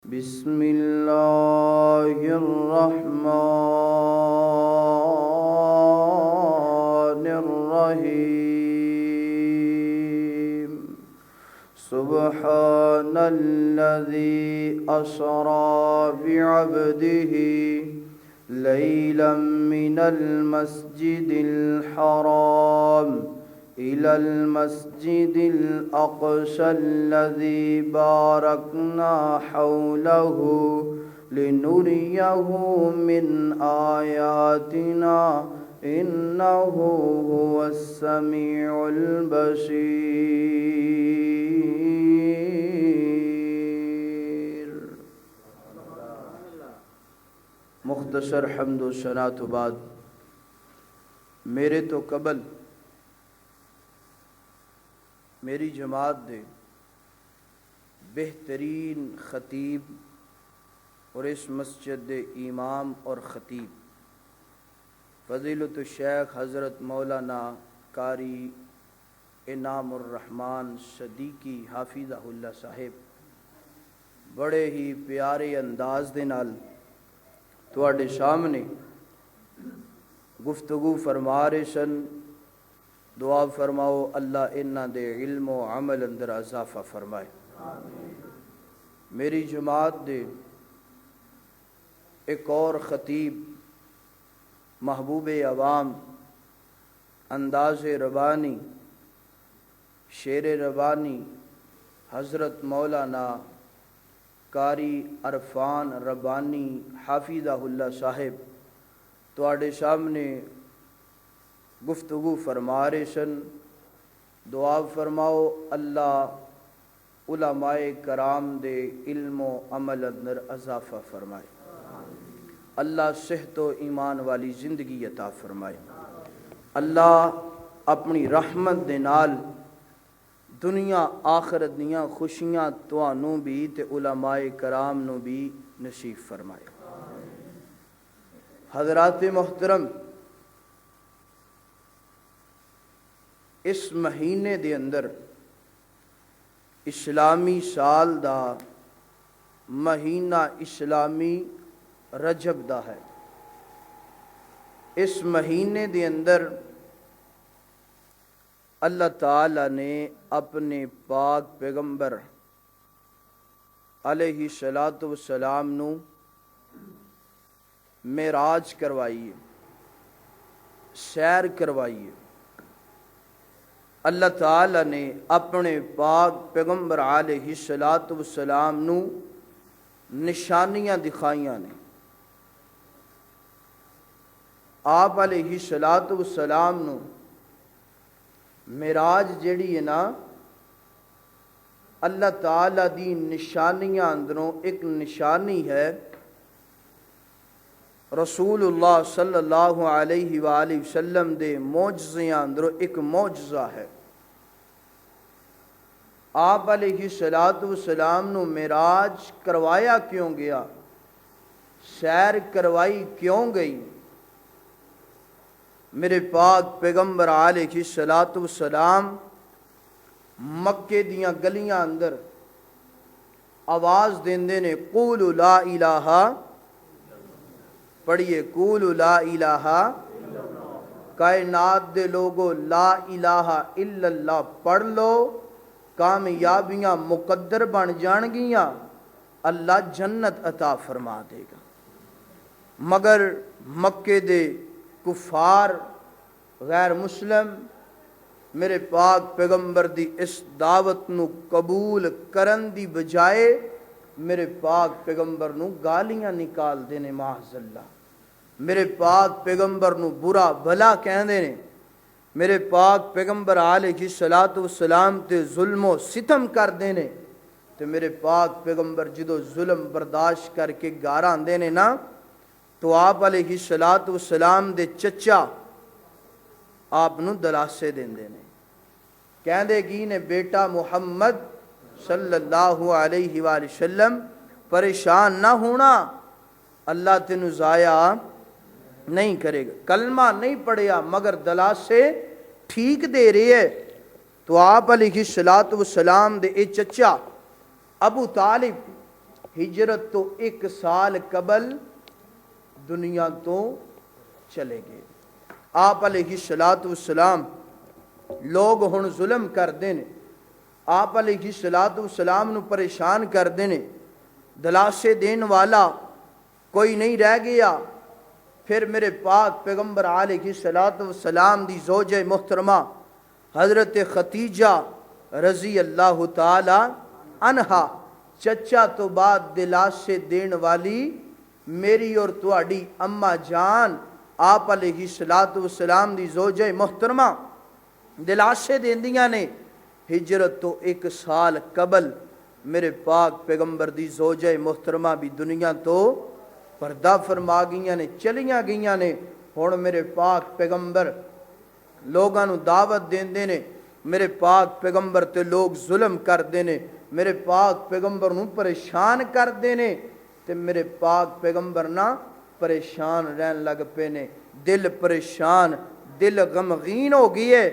بسم اللہ الرحمن الرحیم سبحان الذی اسری بعبدہ لیلا من المسجد الحرام إلى المسجد الأقصى الذي باركنا حوله لنريه من آياتنا إنه هو السميع البصير۔ مختصر حمد و ثنا تو بعد میرے تو قبل میری جماعت دے بہترین خطیب اور اس مسجد دے امام اور خطیب فضیلت الشیخ حضرت مولانا قاری انعام الرحمن صدیقی حافظہ اللہ صاحب بڑے ہی پیارے انداز دے نال تواڈے سامنے گفتگو فرما رہے سن۔ دعا فرماؤ اللہ انہاں دے علم و عمل اندر اضافہ فرمائے۔ میری جماعت دے ایک اور خطیب محبوب عوام انداز ربانی شیر ربانی حضرت مولانا قاری عرفان ربانی حافظہ اللہ صاحب تواڈے سامنے گفتگو فرما رہے سن۔ دعا فرماؤ اللہ علماء کرام دے علم و عمل اندر اضافہ فرمائے، اللہ صحت و ایمان والی زندگی عطا فرمائے، اللہ اپنی رحمت دے نال دنیا آخرت دیاں خوشیاں توانوں بھی تے علماء کرام نو بھی نصیب فرمائے۔ حضرات محترم، اس مہینے دے اندر اسلامی سال دا مہینہ اسلامی رجب دا ہے۔ اس مہینے دے اندر اللہ تعالی نے اپنے پاک پیغمبر علیہ السلام نو معراج کروائی ہے، سیر کروائی ہے۔ اللہ تعالی نے اپنے پاک پیغمبر علیہ السلام نو نشانیاں دکھائیاں نے۔ آپ علیہ السلام نو معراج جڑی ہے نا، اللہ تعالی دی نشانیاں اندروں ایک نشانی ہے رسول اللہ صلی اللہ علیہ وآلہ وسلم دے معجزیاں اندروں ایک معجزہ ہے۔ آپ علیہ السلام نو معراج کروایا کیوں گیا، سیر کروائی کیوں گئی؟ میرے پاک پیغمبر علیہ السلام مکے دیاں گلیاں اندر آواز دیندے نے، قولوا لا الہ، پڑھیے قولوا لا الہ، کائنات دے لوگو لا الہ الا اللہ پڑھ لو، کامیابیاں مقدر بن جان گیاں، اللہ جنت عطا فرما دے گا۔ مگر مکے دے کفار غیر مسلم میرے پاک پیغمبر دی اس دعوت نو قبول کرن دی بجائے میرے پاک پیغمبر نو گالیاں نکال دینے، معاذ اللہ، میرے پاک پیغمبر نو برا بھلا کہندے نے، میرے پاک پیغمبر علیہ السلام تے ظلم و ستم کر دینے۔ تے میرے پاک پیغمبر جدو ظلم برداشت کر کے گاراں دینے نا، تو آپ علیہ السلام دے چچا آپ نو دلاسے دین دینے، کہندے کی نے بیٹا محمد صلی اللہ علیہ وآلہ وسلم پریشان نہ ہونا، اللہ تینو ضائع نہیں کرے گا۔ کلمہ نہیں پڑھیا مگر دلاسے ٹھیک دے رہی ہے۔ تو آپ علیہ السلام دے اے چچا ابو طالب ہجرت تو 1 سال قبل دنیا تو چلے گئے. آپ علیہ الصلوۃ والسلام لوگ ہن ظلم کردے نے, آپ علیہ الصلوۃ والسلام نو پریشان کردے نے, دلاسے دین والا کوئی نہیں رہ گیا. پھر میرے پاک پیغمبر علیہ الصلوۃ والسلام دی زوجہ محترمہ حضرت خدیجہ رضی اللہ تعالی عنہا, چچا تو بعد دلاسے دین والی میری اور تواڈی اماں جان آپ علیہ الصلوۃ والسلام دی زوجہ محترمہ دلاسے دیندیاں نے. ہجرت تو 1 سال قبل میرے پاک پیغمبر دی زوجہ محترمہ بھی دنیا تو پردہ فرما گئیاں نے, چلیاں گئیاں نے. ہن میرے پاک پیغمبر لوگاں نو دعوت دیندے نے, میرے پاک پیغمبر تے لوگ ظلم کردے نے, میرے پاک پیغمبر نو پریشان کردے نے, تے میرے پاک پیغمبر نہ پریشان رہن لگ پے نے. دل پریشان, دل غمگین ہو گئی ہے.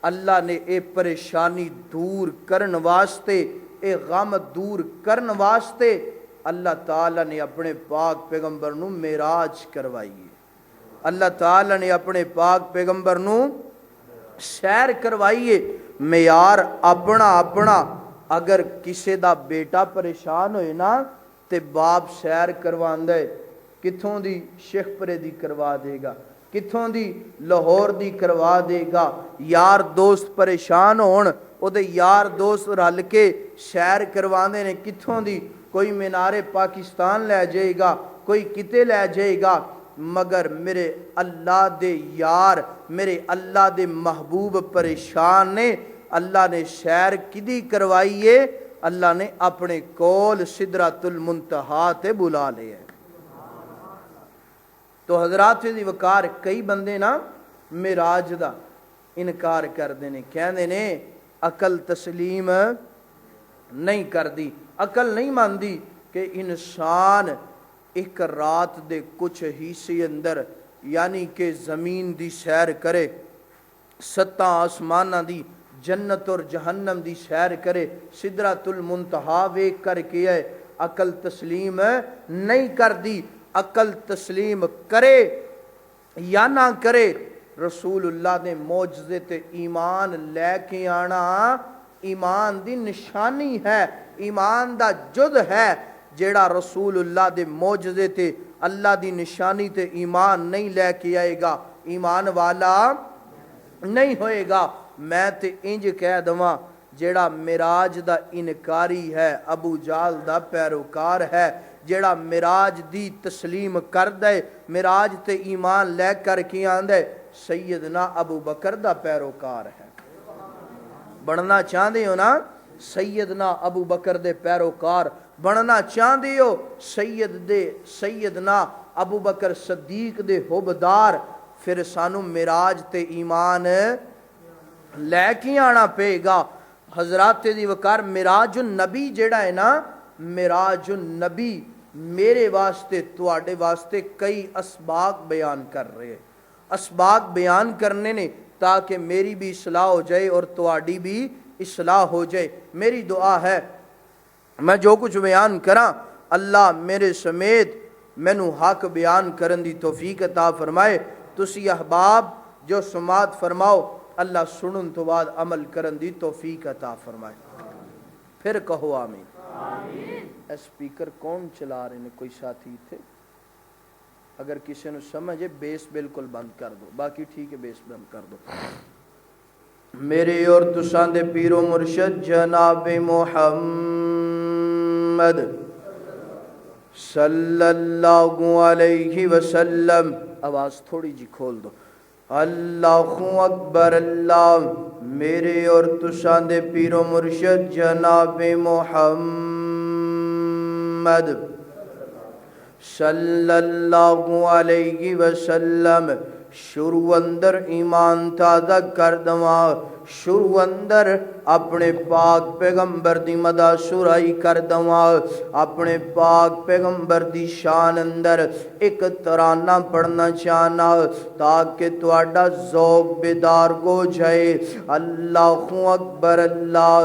اللہ نے اے پریشانی دور کرن واسطے, اے غم دور کرن واسطے اللہ تعالیٰ نے اپنے پاک پیغمبر نو معراج کروائی ہے. اللہ تعالیٰ نے اپنے پاک پیغمبر نو سیر کروائی ہے. معیار اپنا اپنا, اگر کسے دا بیٹا پریشان ہوئے نا تے باپ سیر کرواندا ہے, کتھوں دی شیخ پرے دی کروا دے گا, کتھوں دی لاہور دی کروا دے گا. یار دوست پریشان ہون او دے یار دوست رل کے سیر کرواندے نے, کتھوں دی کوئی مینار پاکستان لے جائے گا, کوئی کتے لے جائے گا. مگر میرے اللہ دے یار, میرے اللہ دے محبوب پریشان نے, اللہ نے سیر کدی کروائی ہے؟ اللہ نے اپنے کول سدرۃ المنتہا تے بلا لے ہے. تو حضرات دی وقار کئی بندے نا معراج دا انکار کردے نے, کہندے نے عقل تسلیم نہیں کردی, عقل نہیں ماندی کہ انسان ایک رات دے کچھ حصے اندر یعنی کہ زمین دی سیر کرے, 7 آسماناں دی, جنت اور جہنم دی سیر کرے, سدرۃ المنتہا ویکھ کر کے ہے. عقل تسلیم نہیں کردی. عقل تسلیم کرے یا نہ کرے, رسول اللہ دے معجزے تے ایمان لے کے آنا ایمان دی نشانی ہے, ایمان دا جد ہے. جیڑا رسول اللہ دے معجزے تے اللہ دی نشانی تے ایمان نہیں لے کے آئے گا, ایمان والا نہیں ہوئے گا. میں تے انج کہہ دواں, جیڑا معراج دا انکاری ہے ابو جہل دا پیروکار ہے. جیڑا معراج دی تسلیم کر دے, معراج تے ایمان لے کر کے آندے, سیدنا ابو بکر دا پیروکار ہے. بننا چاہندے ہو نا سیدنا ابو بکر دے پیروکار, بننا چاہندے ہو سیدنا ابو بکر صدیق دے حبدار, پھر سانو معراج تے ایمان لے کے آنا پے گا. حضرات دی وقار معراج النبی جیڑا ہے نا, معراج النبی میرے واسطے تواڈے واسطے کئی اسباق بیان کر رہے ہیں. اسباق بیان کرنے نے تاکہ میری بھی اصلاح ہو جائے اور تواڈی بھی اصلاح ہو جائے. میری دعا ہے میں جو کچھ بیان کراں اللہ میرے سمیت مینوں حق بیان کرن دی توفیق عطا فرمائے. تسی احباب جو سماعت فرماؤ, اللہ سنن تو بعد عمل کرن دی توفیق عطا فرمائے. پھر کہو آمین. اسپیکر کون چلا رہے ہیں؟ کوئی ساتھی تھے؟ اگر کسی نے سمجھے بیس بالکل بند کر دو, باقی ٹھیک ہے بیس بند کر دو. میرے اور تساں دے پیر و مرشد جناب محمد صلی اللہ علیہ وسلم, آواز تھوڑی جی کھول دو. اللہ اکبر. اللہ میرے اور تساں دے پیر و مرشد جناب محمد صلی اللہ علیہ وسلم شروع اندر ایمان تازہ کر دواں, شروع اندر اپنے پاک پیغمبر دی مدح سرائی کر دواں, اپنے پاک پیغمبر دی شان اندر ایک ترانہ پڑھنا چاہنا تاکہ تواڈا ذوق بیدار ہو جائے. اللہ اکبر. اللہ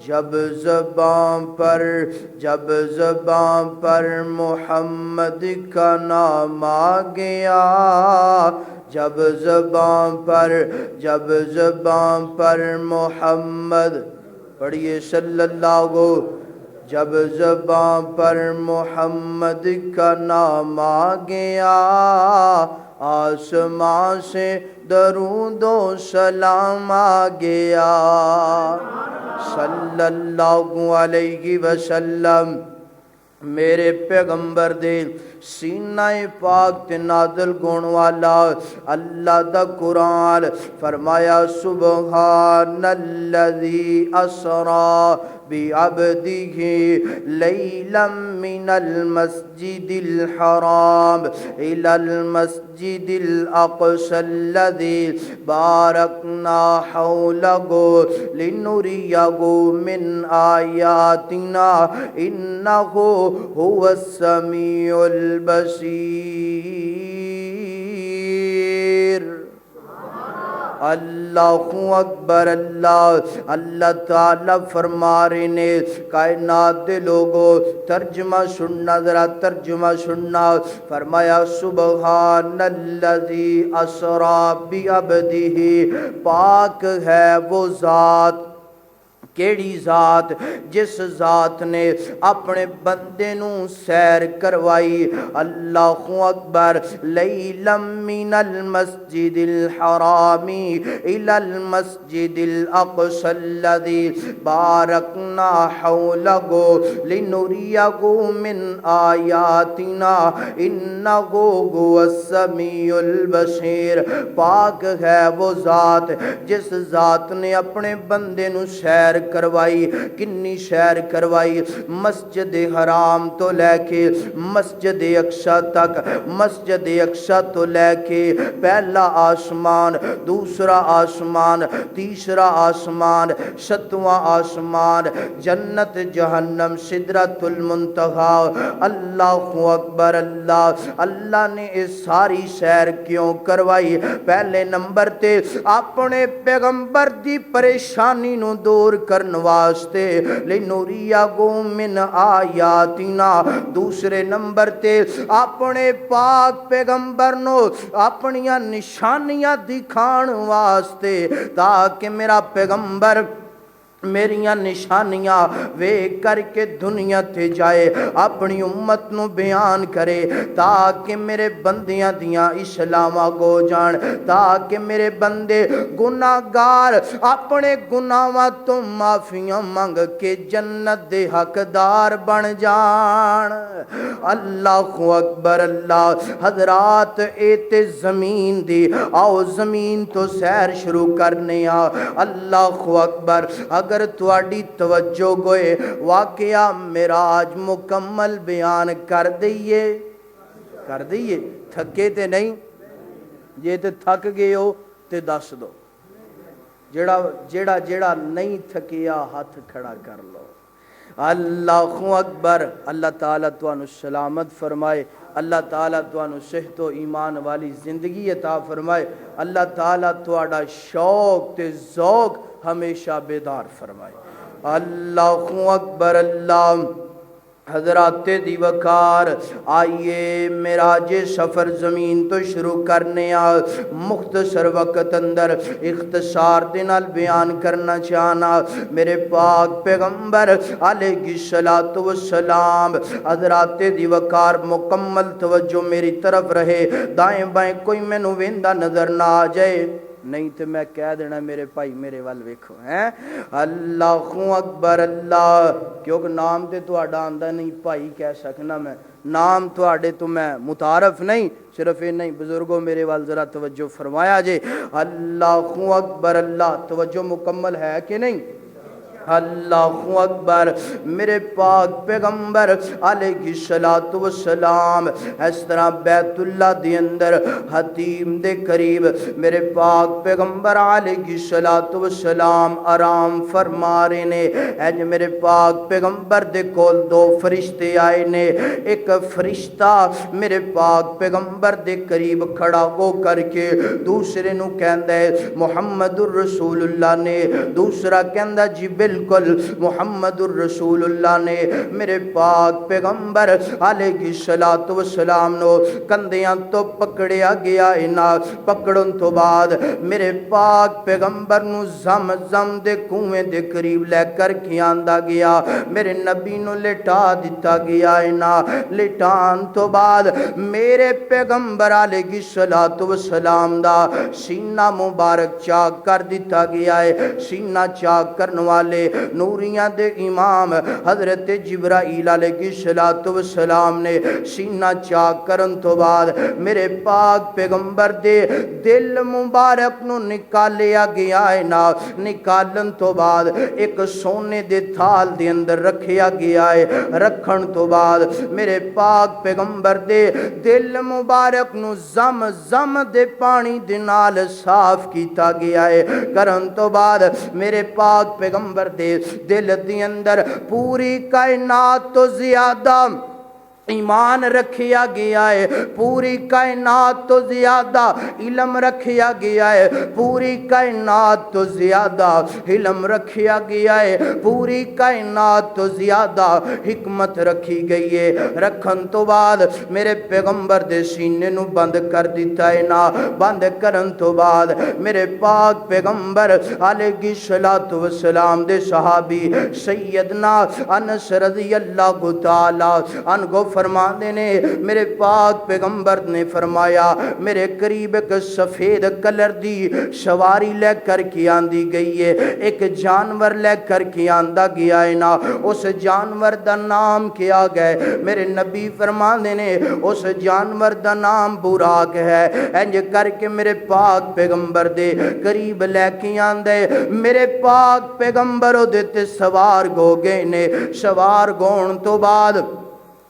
جب زباں پر محمد کا نام آ گیا، جب زباں پر محمد، پڑھیے صلی اللہ کو، جب زباں پر محمد کا نام آ گیا، آسمان سے درود و سلام آ گیا، صلی اللہ علیہ وسلم۔ میرے پیغمبر دے سینہ پاک تے نازل گون والا اللہ دا قرآن فرمایا سبحان الذی اسرا بعبدہ لیلا من المسجد الحرام الی المسجد الاقصی الذی بارکنا حولہ لنریہ من آیاتنا انہ هو السمیع البصیر۔ اللہ اکبر، اللہ تعالیٰ فرما رہے نے کائنات دے لوگو ترجمہ سننا، ذرا ترجمہ سننا، فرمایا سبحان الذی اسرا بعبدہ، پاک ہے وہ ذات، کیڑی ذات؟ جس ذات نے اپنے بندے نو سیر کروائی، اللہ اکبر، لیلا من المسجد الحرام الى المسجد الاقصی الذی بارکنا حولہ لنریہ من آیاتنا انہ هو السمیع البصیر۔ پاک ہے وہ ذات جس ذات نے اپنے بندے نو سیر کروائی، کنی سیر کروائی؟ مسجد حرام تو لے کے مسجد اقصی تک، مسجد اقصی تو لے کے پہلا آسمان، دوسرا آسمان، تیسرا آسمان، ستواں آسمان، جنت جہنم سدرۃ المنتہی۔ اللہ اکبر، اللہ نے اس ساری سیر کیوں کروائی؟ پہلے نمبر تے اپنے پیغمبر دی پریشانی نو دور کرن واسطے، لنریہ من آیاتنا۔ دوسرے نمبر تے اپنے پاک پیغمبر نو اپنیاں نشانیاں دکھان واسطے، تاکہ میرا پیغمبر میریاں نشانیاں ویکھ کر کے دنیا تے جائے، اپنی امت نو بیان کرے، تاکہ میرے بندیاں دیاں اصلاحاں گو جان، تاکہ میرے بندے گناہگار اپنے گناہاں تو معافیاں مانگ کے جنت دے حقدار بن جان۔ اللہ اکبر، حضرات اے تے زمین دی، آؤ زمین تو سیر شروع کرنے آ۔ اللہ اکبر، اگر تواڈی توجہ گوئے واقعہ معراج مکمل بیان کر دئیے، تھکے تے نہیں؟ جے تے تھک گئے ہو تے دس دو، جیڑا نہیں تھکیا ہاتھ کھڑا کر لو۔ اللہ اکبر، اللہ تعالیٰ تانوں سلامت فرمائے، اللہ تعالیٰ تانوں صحت و ایمان والی زندگی عطا فرمائے، اللہ تعالیٰ تواڈا شوق تے ذوق ہمیشہ بیدار فرمائے۔ اللہ اکبر، حضرات دی وقار، آئیے معراج سفر زمین تو شروع کرنے آ۔ مختصر وقت اندر اختصار دے نال بیان کرنا چاہنا، میرے پاک پیغمبر علیہ الصلوۃ والسلام، حضرات دی وقار مکمل توجہ میری طرف رہے، دائیں بائیں کوئی مینوں ویندا نظر نہ آ جائے، نہیں تو میں کہہ دینا میرے بھائی میرے وال ویکھو ہیں۔ اللہ اکبر، کیونکہ نام تے تہاڈا آندا نہیں بھائی کہہ سکنا، میں نام تہاڈے تو میں متعارف نہیں، صرف یہ نہیں، بزرگوں میرے وال ذرا توجہ فرمایا جے۔ اللہ اکبر، توجہ مکمل ہے کہ نہیں؟ اللہ اکبر، میرے پاک پیغمبر علیہ الصلوۃ والسلام اس طرح بیت اللہ دے اندر حتیم دے قریب میرے پاک پیغمبر علیہ الصلوۃ والسلام آرام فرما رہے نے۔ اج میرے پاک پیغمبر دے کول دو فرشتے آئے نے، ایک فرشتہ میرے پاک پیغمبر دے قریب کھڑا ہو کر کے دوسرے نو کہندا ہے محمد الرسول اللہ نے، دوسرا کہندا جی بالکل بالکل محمد الرسول اللہ نے میرے پاک پیغمبر علیہ الصلوۃ والسلام نو کندیاں تو پکڑیا گیا ہے نا پکڑن تو بعد میرے پاک پیغمبر نو زمزم دے کنویں دے قریب لے کر کے آندا گیا میرے نبی نو لٹا دیتا گیا ہے نا لٹان تو بعد میرے پیغمبر علیہ الصلوۃ والسلام دا سینہ مبارک چاک کر دیتا گیا ہے سینہ چاک کرنے والے نوریاں دے امام حضرت جبرائیل علیہ الصلوۃ والسلام نے سینہ چاک کرن تو بعد میرے پاک پیغمبر دے دل مبارک نو نکالیا گیا ہے نا نکالن تو بعد ایک سونے دے تھال دے اندر رکھیا گیا ہے رکھن تو بعد میرے پاک پیغمبر دے دل مبارک نو زم دے پانی دے نال صاف کیتا گیا ہے کرن تو بعد میرے پاک پیغمبر دے دل دے اندر پوری کائنات تو زیادہ ایمان رکھیا گیا ہے پوری کائنات تو زیادہ علم رکھیا گیا ہے پوری کائنات تو زیادہ علم رکھیا گیا ہے پوری کائنات تو زیادہ حکمت رکھی گئی ہے رکھن تو بعد میرے پیغمبر دے سینے نو بند کر دیتا ہے نا بند کرن تو بعد میرے پاک پیغمبر علیہ الصلوۃ والسلام دے صحابی سیدنا انس رضی اللہ تعالی عنہ فرماندے نے میرے پاک پیغمبر نے فرمایا میرے قریب ایک سفید کلر دی سواری لے کر کے آندی گئی ہے ایک جانور لے کر کے آندا گیا ہے نا اس جانور دا نام کیا گئے میرے نبی فرماندے نے اس جانور دا نام براق ہے انج کر کے میرے پاک پیغمبر دے قریب لے کے آندے میرے پاک پیغمبر او دے تے سوار ہو گئے نے سوار گون تو بعد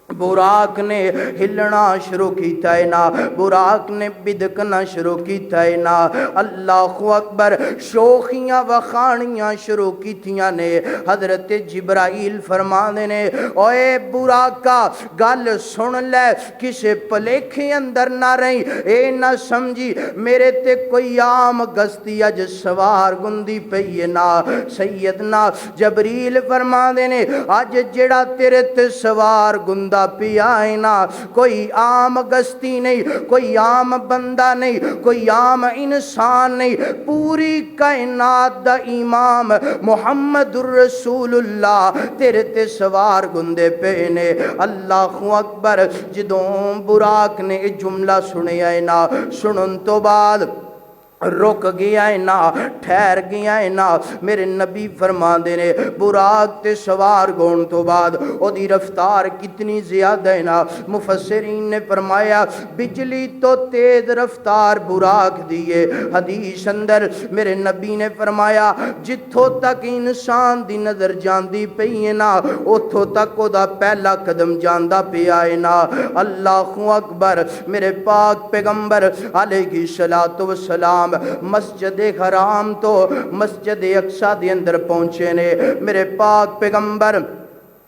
براق نے ہلنا شروع کیتا ہے نا براق نے بدکنا شروع کیتا ہے نا اللہ اکبر شوخیاں وخانیاں شروع کیتیاں نے حضرت جبرائیل فرمانے نے اوے براقا گل سن لے کسے پلیکھے اندر نہ رہی اے نہ سمجھی میرے تے کوئی عام گستی اج سوار گندی پئی نا سیدنا جبریل فرمانے نے اج جڑا تیرے تے سوار گندا پیا ہے نا کوئی عام گستی نہیں کوئی عام بندہ نہیں کوئی عام انسان نہیں پوری کائنات دا امام محمد الرسول اللہ تیرے تے سوار گندے پے نے اللہ اکبر جدوں براق نے جملہ سنیا ہے نا سنن تو بعد رک گیا ہے نا ٹھہر گیا ہے نا میرے نبی فرماندے نے براق تے سوار گون تو بعد او دی رفتار کتنی زیادہ ہے نا مفسرین نے فرمایا بجلی تو تیز رفتار براق دیئے حدیث اندر میرے نبی نے فرمایا جتھوں تک انسان دی نظر جاندی پئی ہے نا اتھوں تک او دا پہلا قدم جاندا پیا ہے نا اللہ اکبر میرے پاک پیغمبر علیہ الصلوۃ والسلام مسجد حرام تو مسجد اقصی دے اندر پہنچے نے میرے پاک پیغمبر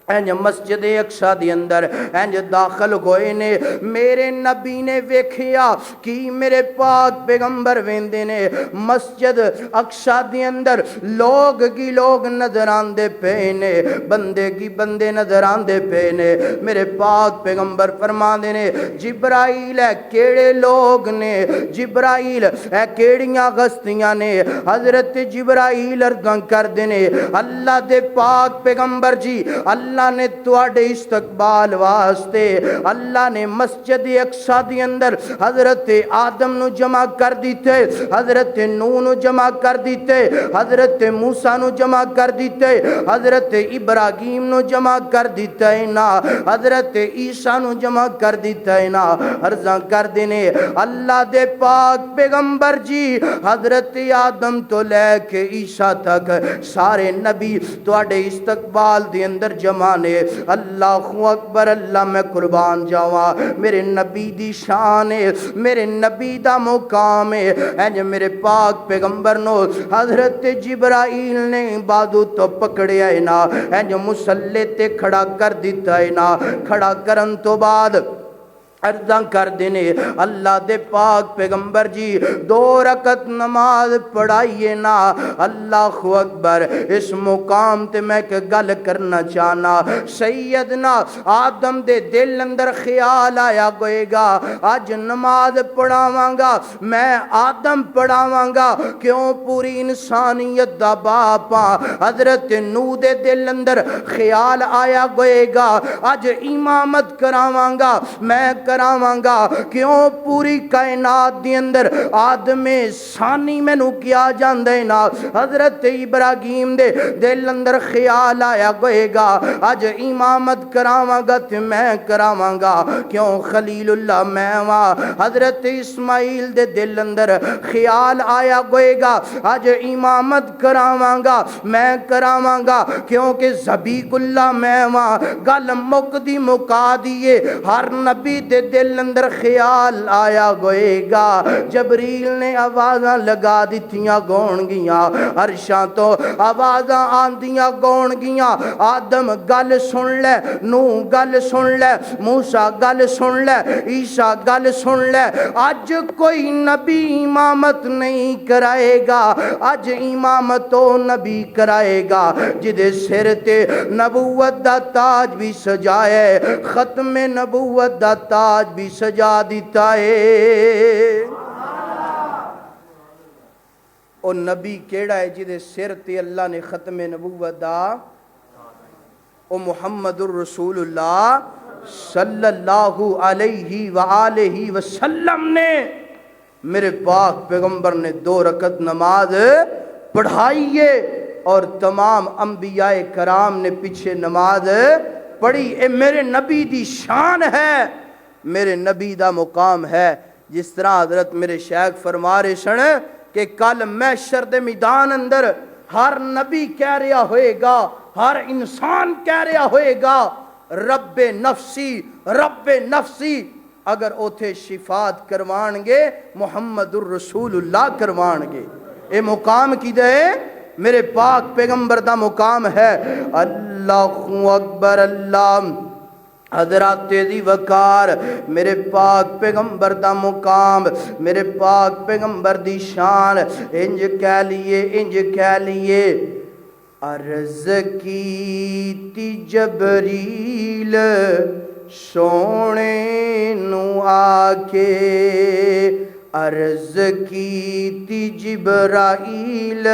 انج مسجد اقصی دے اندر انج داخل ہوئے نے میرے نبی نے ویکھیا کہ میرے پاک پیغمبر ویندے نے مسجد اقصی دے اندر لوگ کی لوگ نظر آندے پے نے بندے کی بندے نظر آندے پے نے میرے پاک پیغمبر فرماندے نے جبرائیل ہے کیڑے لوگ نے جبرائیل ہے کیڑیاں غستیاں نے حضرت جبرائیل عرضاں کردے نے اللہ دے پاک پیغمبر جی اللہ نے تواڈے استقبال واسطے اللہ نے مسجد اقصی دے اندر حضرت آدم نو جمع کر دیتے حضرت نوح نو جمع کر دیتے حضرت موسیٰ نو جمع کر دیتے حضرت ابراہیم نو جمع کر دیتا ہے نا حضرت عیسیٰ نو جمع کر دیتا ہے نا عرضاں کر دینے اللہ دے پاک پیغمبر جی حضرت آدم تو لے کے عیسیٰ تک سارے نبی تواڈے استقبال دے اندر جمع نے اللہ اکبر اللہ میں قربان جاواں میرے نبی دی شان ہے میرے نبی دا مقام ہے انج میرے پاک پیغمبر نو حضرت جبرائیل نے بازو تو پکڑیا ہے نا انج مصلی تے کھڑا کر دیتا ہے نا کھڑا کرن تو بعد عرضاں کر دینے اللہ دے پاک پیغمبر جی 2 رکعت نماز پڑھائیے نا اللہ اکبر اس مقام تے میں کہ گل کرنا چاہنا سیدنا آدم دے دل اندر خیال آیا گوئے گا آج نماز پڑھاواں گا میں آدم پڑھاواں گا کیوں پوری انسانیت دا باپا حضرت نوح دے دل اندر خیال آیا گوئے گا آج امامت کراواں گا میں کراواں گا کیوں پوری کائنات دی اندر آدم ثانی مینوں کیا جاندے نا حضرت ابراہیم دے دل اندر خیال آیا گوئے گا اج امامت کراواں گا تے میں کراواں گا کیوں خلیل اللہ میں واں حضرت اسماعیل دے دل اندر خیال آیا گوئے گا اج امامت کراواں گا میں کراواں گا کیونکہ ذبیح اللہ میں واں گل مک دی مکا دیے ہر نبی دے دل اندر خیال آیا گوئے گا جبریل نے آوازاں لگا دیتیاں گون گیاں عرشاں تو آوازاں آندیاں گون گیاں آدم گل سن لے نوح گل سن لے موسیٰ گل سن لے عیسیٰ گل سن لے آج کوئی نبی امامت نہیں کرائے گا آج امامت و نبی کرائے گا جدے سر تے نبوت دا تاج بھی سجائے ختم نبوت دا تاج بھی سجا دیتا ہے او نبی کیڑا ہے جدے سر تے اللہ نے ختم نبوت دا او محمد الرسول اللہ صلی اللہ علیہ وآلہ وسلم نے میرے پاک پیغمبر نے 2 رکعت نماز پڑھائیے اور تمام انبیاء کرام نے پیچھے نماز پڑھی اے میرے نبی دی شان ہے میرے نبی دا مقام ہے جس طرح حضرت میرے شیخ فرما رہے سن کہ کل محشر دے میدان اندر ہر نبی کہہ رہا ہوئے گا ہر انسان کہہ رہا ہوئے گا رب نفسی اگر اوتھے شفاعت کروان گے محمد الرسول اللہ کروان گے اے مقام کی دے میرے پاک پیغمبر دا مقام ہے اللہ اکبر اللہ حضرات تیزی وقار میرے پاک پیغمبر دا مقام میرے پاک پیغمبر دی شان انج کہہ لیے عرض کیتی جبریل سونے نو آکے عرض کیتی جبرائیل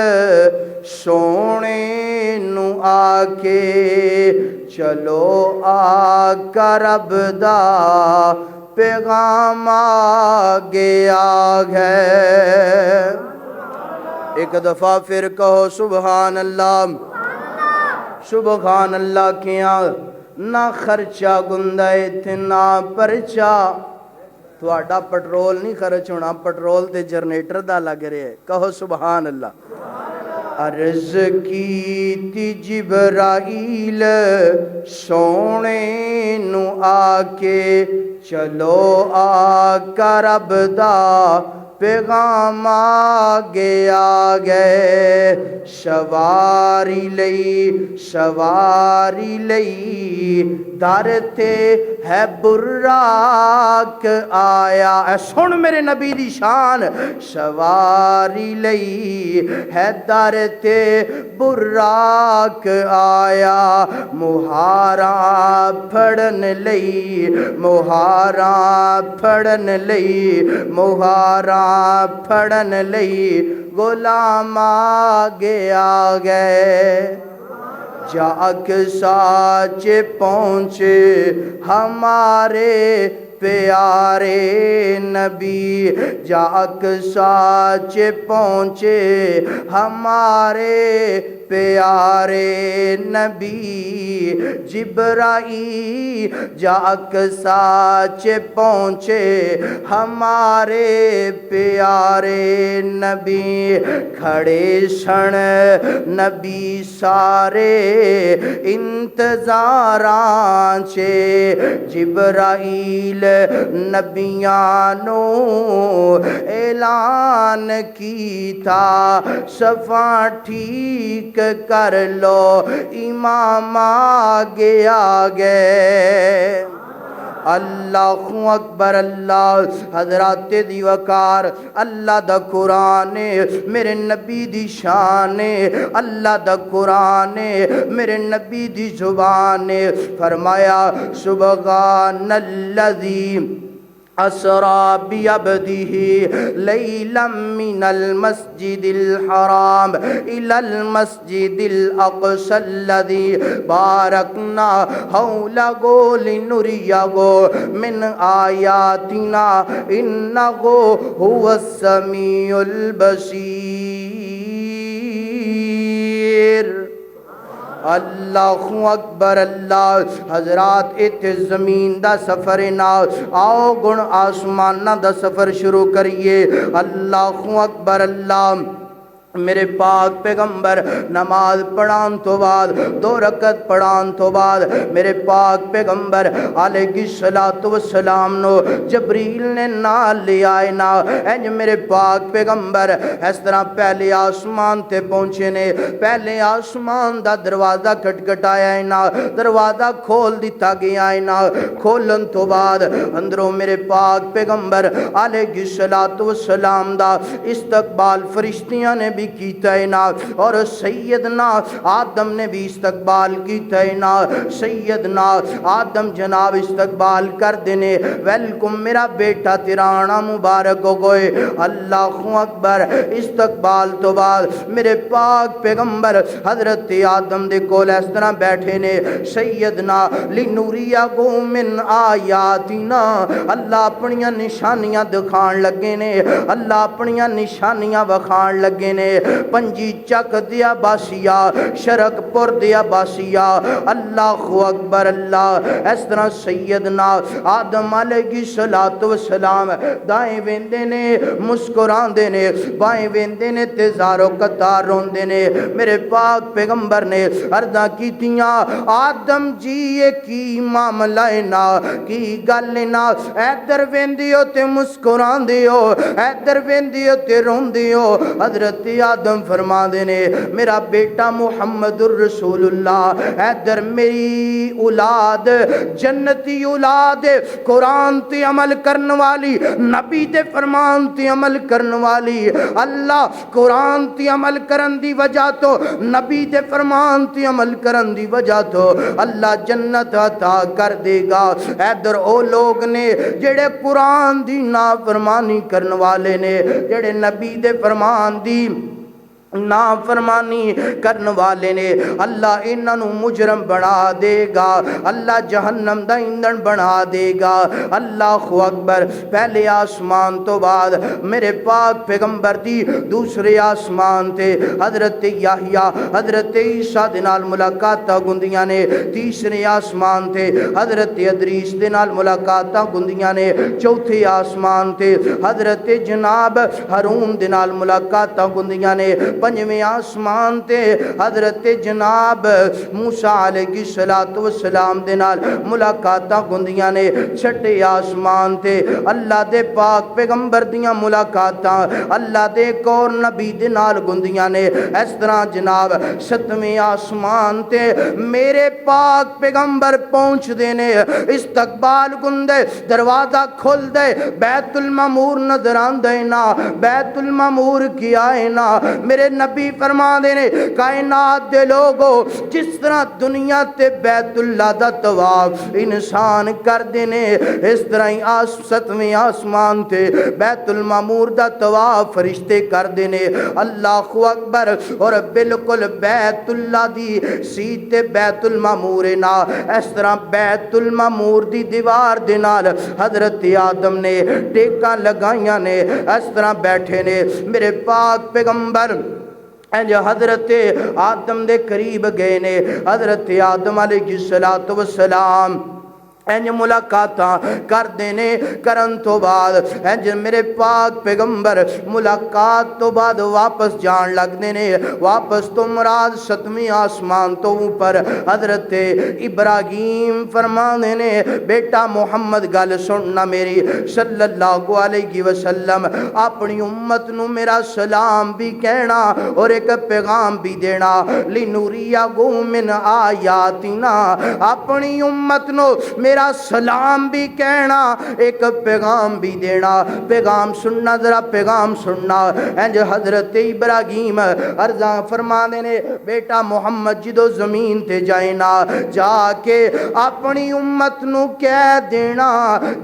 سونے نو آکے چلو آقا رب دا پیغام آگے ہے ایک دفعہ پھر کہو سبحان اللہ سبحان اللہ کیا نہ خرچہ گندائے تھے نہ پرچہ تو آڈا پٹرول نہیں خرچ ہونا پٹرول تے جنریٹر دا لگ رہے ہے کہو سبحان اللہ عرض کیتی جبرائیل سونے نو آکے چلو آقا رب دا پیغام آگے سواری لئی دارتے ہے براک آیا اے سن میرے نبی دی شان سواری لئی ہے دارتے براک آیا مہاراں پھڑن لئی مہاراں پھڑن لئی غلام آگے جاک ساچ پہنچے ہمارے پیارے نبی جاک ساچ پہنچے ہمارے پیارے نبی جبرائیل جاک ساچ پہنچے ہمارے پیارے نبی کھڑے سن نبی سارے انتظاراں چے جبرائیل نبیانو اعلان کیتا صفاں ٹھیک کر لو امام آگے اللہ اکبر اللہ حضرات دی وقار اللہ دا قرآن میرے نبی دی شان اللہ دا قرآن میرے نبی دی زبان فرمایا سبحان الذی اسرا بعبده لیلا من المسجد الحرام الى المسجد الاقصى الذي باركنا حوله لنريه من آیاتنا انه هو السمیع البصیر اللہ اکبر اللہ حضرات اتنے زمین دا سفر نہ آؤ گن آسمان دا سفر شروع کریے اللہ اکبر اللہ میرے پاک پیغمبر نماز پڑھان تو بعد 2 رکعت پڑھان تو بعد میرے پاک پیغمبر علیہ الصلوۃ والسلام نو جبریل نے نال لے آئے نا انج میرے پاک پیغمبر اس طرح پہلے آسمان تے پہنچے نے پہلے آسمان دا دروازہ کھٹکھٹایا ہے نا دروازہ کھول دیتا گیا ہے نا کھولن تو بعد اندروں میرے پاک پیغمبر علیہ الصلوۃ والسلام دا استقبال فرشتیاں نے بھی کیتا ہے نا اور سیدنا آدم نے بھی استقبال کیتا ہے نا سیدنا آدم جناب استقبال کر دینے ویلکم میرا بیٹا تیرا آنا مبارک ہو گئے اللہ اکبر استقبال تو بعد میرے پاک پیغمبر حضرت آدم دے کول اس طرح بیٹھے نے سیدنا لنوریا کو من آیاتنا اللہ اپنیاں نشانیاں دکھان لگے نے اللہ اپنیاں نشانیاں وکھان لگے نے پنجی چک دیا باسیا شرک پر دیا باسیا اللہ اکبر اللہ اس طرح سیدنا آدم علیہ الصلوۃ والسلام دائیں ویندے نے مسکران دے نے بائیں ویندے نے تے زارو قطار روندے نے میرے پاک پیغمبر نے عرضاں کیتیاں آدم جی یہ کی معاملہ نا کی گل نا ادھر ویندیو تے مسکران دیو ادھر ویندیو تے روندیو حضرت آدم فرما دینے میرا بیٹا محمد الرسول اللہ ادھر میری اولاد جنتی اولاد قرآن تے عمل کرن والی نبی تے فرمان تے عمل کرن والی اللہ قرآن تے عمل کرن دی وجہ تو نبی تے فرمان تے عمل کرن دی وجہ تو اللہ جنت عطا کر دے گا ادھر او لوگ نے جڑے قرآن دی نافرمانی کرن والے نے جڑے نبی دے فرمان دی نافرمانی کرن والے نے اللہ انہوں مجرم بنا دے گا اللہ جہنم دا ایندھن بنا دے گا اللہ اکبر پہلے آسمان تو بعد میرے پاک پیغمبر دی دوسرے آسمان تے حضرت یحییٰ حضرت عیسیٰ دے نال ملاقاتاں گندیاں نے تیسرے آسمان تے حضرت ادریس دے نال ملاقاتاں گندیاں نے چوتھے آسمان تے حضرت جناب ہارون دے نال ملاقاتاں گندیاں نے پنجویں آسمان تے حضرت جناب موسیٰ علیہ الصلوۃ والسلام دے نال ملاقاتاں گندیاں نے چھٹے آسمان تے اللہ دے پاک پیغمبر دیاں ملاقاتاں اللہ دے ایک اور نبی دے نال گندیاں نے اس طرح جناب ستویں آسمان تے میرے پاک پیغمبر پہنچ دینے استقبال گندے دروازہ کھل دے بیت المعمور نظر آندے نا بیت المعمور کیا ہے نا میرے نبی فرما دینے کائنات دے لوگو جس طرح دنیا تے بیت اللہ دا طواف انسان کر دینے اس طرح ہی ستویں آسمان تے بیت المعمور دا طواف فرشتے کر دینے اللہ اکبر اور بالکل بیت اللہ دی سیت بیت المعمور نا اس طرح بیت المعمور دی دیوار دے نال حضرت آدم نے ٹیکاں لگائیاں نے اس طرح بیٹھے نے میرے پاک پیغمبر حضرت آدم دے قریب گئے نے حضرت آدم علیہ الصلوۃ والسلام انج ملاقاتاں کر دینے کرن تو بعد انج میرے پاک پیغمبر ملاقات تو بعد واپس جان لگ دینے واپس تو مراد ستویں آسمان تو اوپر حضرت ابراہیم فرما دینے بیٹا محمد گل سننا میری صلی اللہ علیہ وسلم اپنی امت نو میرا سلام بھی کہنا اور ایک پیغام بھی دینا لنوریا گو من آیاتنا اپنی امت نو میرا میرا سلام بھی کہنا، ایک پیغام بھی دینا۔ پیغام سننا، ذرا پیغام سننا۔ انج حضرت ابراہیم عرضاں فرما دینے بیٹا محمد جدو زمین تے جائے نا، جا کے اپنی امت نو کہہ دینا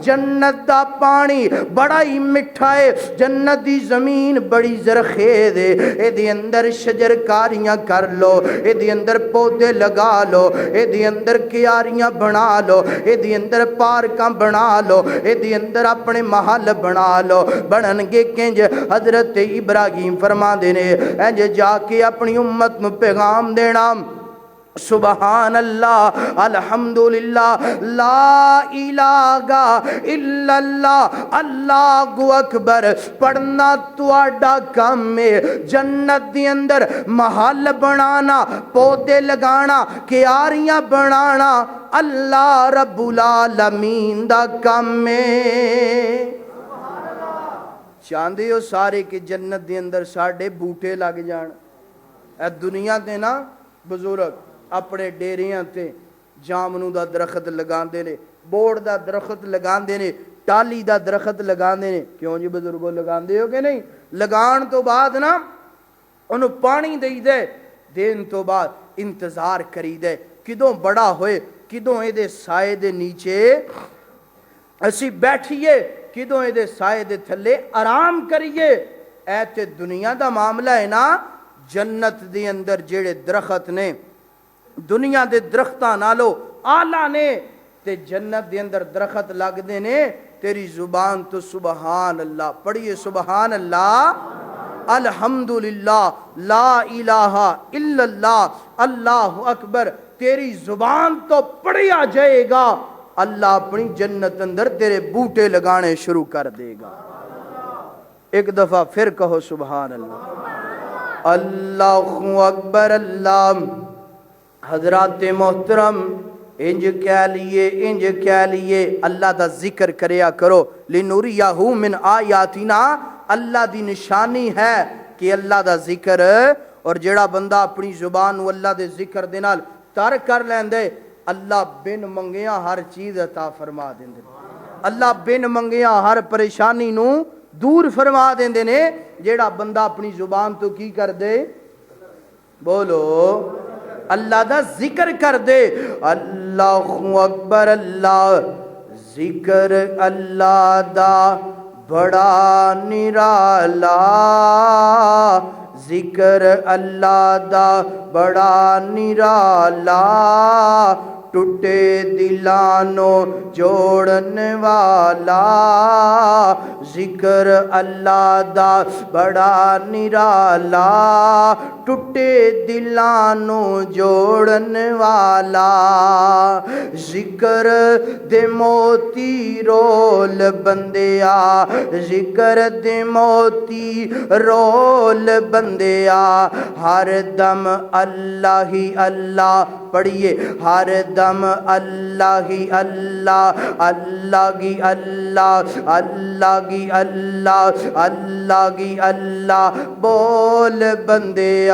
جنت دا پانی بڑا ہی مٹھا ہے، جنت دی زمین بڑی زرخیز ہے، اے دی اندر شجر کاریاں کر لو، اے دی اندر پودے لگا لو، اے دی اندر کیاریاں بنا لو، اے دی اندر پارکاں بنا لو، اے دی اندر اپنے محل بنا لو۔ بنن گے کنج؟ حضرت ابراہیم فرما دینے انج جا کے اپنی امت نو پیغام دینا، سبحان اللہ، الحمدللہ، لا الہ الا اللہ، اللہ اکبر پڑھنا تواڈا کام ہے۔ جنت دی اندر محل بنانا، پودے لگانا، کیاریاں بنانا اللہ رب العالمین دا کام ہے۔ چاہندے ہو سارے کہ جنت دے اندر ساڈے بوٹے لگ جان؟ اے دنیا تے نا بزرگ اپنے ڈیریاں تے جامنو دا درخت لگاندے نے، بوڑ دا درخت لگاندے نے، ٹالی دا درخت لگاندے نے۔ کیوں جی بزرگوں لگاندے ہو کہ نہیں؟ لگان تو بعد نا انہوں پانی دے دے، دین تو بعد انتظار کری دے کدوں بڑا ہوئے، کدوں اے دے سائے دے نیچے اسی بیٹھیے، کدوں اے دے سائے دے تھلے آرام کریے۔ اے تے دنیا دا معاملہ ہے نا، جنت دے اندر جیڑے درخت نے دنیا دے درختاں نالو آلہ نے، تے جنت دے اندر درخت لگ دے نے تیری زبان تو سبحان اللہ پڑھیے، سبحان اللہ، الحمدللہ، لا الہ الا اللہ، اللہ اکبر تیری زبان تو پڑھیا جائے گا، اللہ اپنی جنت اندر تیرے بوٹے لگانے شروع کر دے گا۔ ایک دفعہ پھر کہو سبحان اللہ، اللہ اکبر۔ اللہ حضرات محترم انج کہہ لیے اللہ دا ذکر کریا کرو، لِنُرِيَهُ مِنْ آیاتنا، اللہ دی نشانی ہے کہ اللہ دا ذکر، اور جڑا بندہ اپنی زبان و اللہ دے ذکر دے نال تر کر لیندے، اللہ بن منگیاں ہر چیز عطا فرما دیندے، اللہ بن منگیاں ہر پریشانی نو دور فرما دیندے نے۔ جڑا بندہ اپنی زبان تو کی کر دے، بولو اللہ دا ذکر کر دے، اللہ اکبر۔ اللہ ذکر اللہ دا بڑا نرالا، ذکر اللہ دا بڑا نرالا، ٹوٹے دلانو جوڑن والا، ذکر اللہ دا بڑا نرالا، ٹوٹے دلانو جوڑن والا، ذکر دے موتی رول بندیا، ذکر دے موتی رول بندیا، ہر دم اللہ ہی اللہ پڑھیے، ہر دم اللہ ہی اللہ، اللہ کی اللہ، اللہ کی اللہ، اللہ کی اللہ بول بندیا،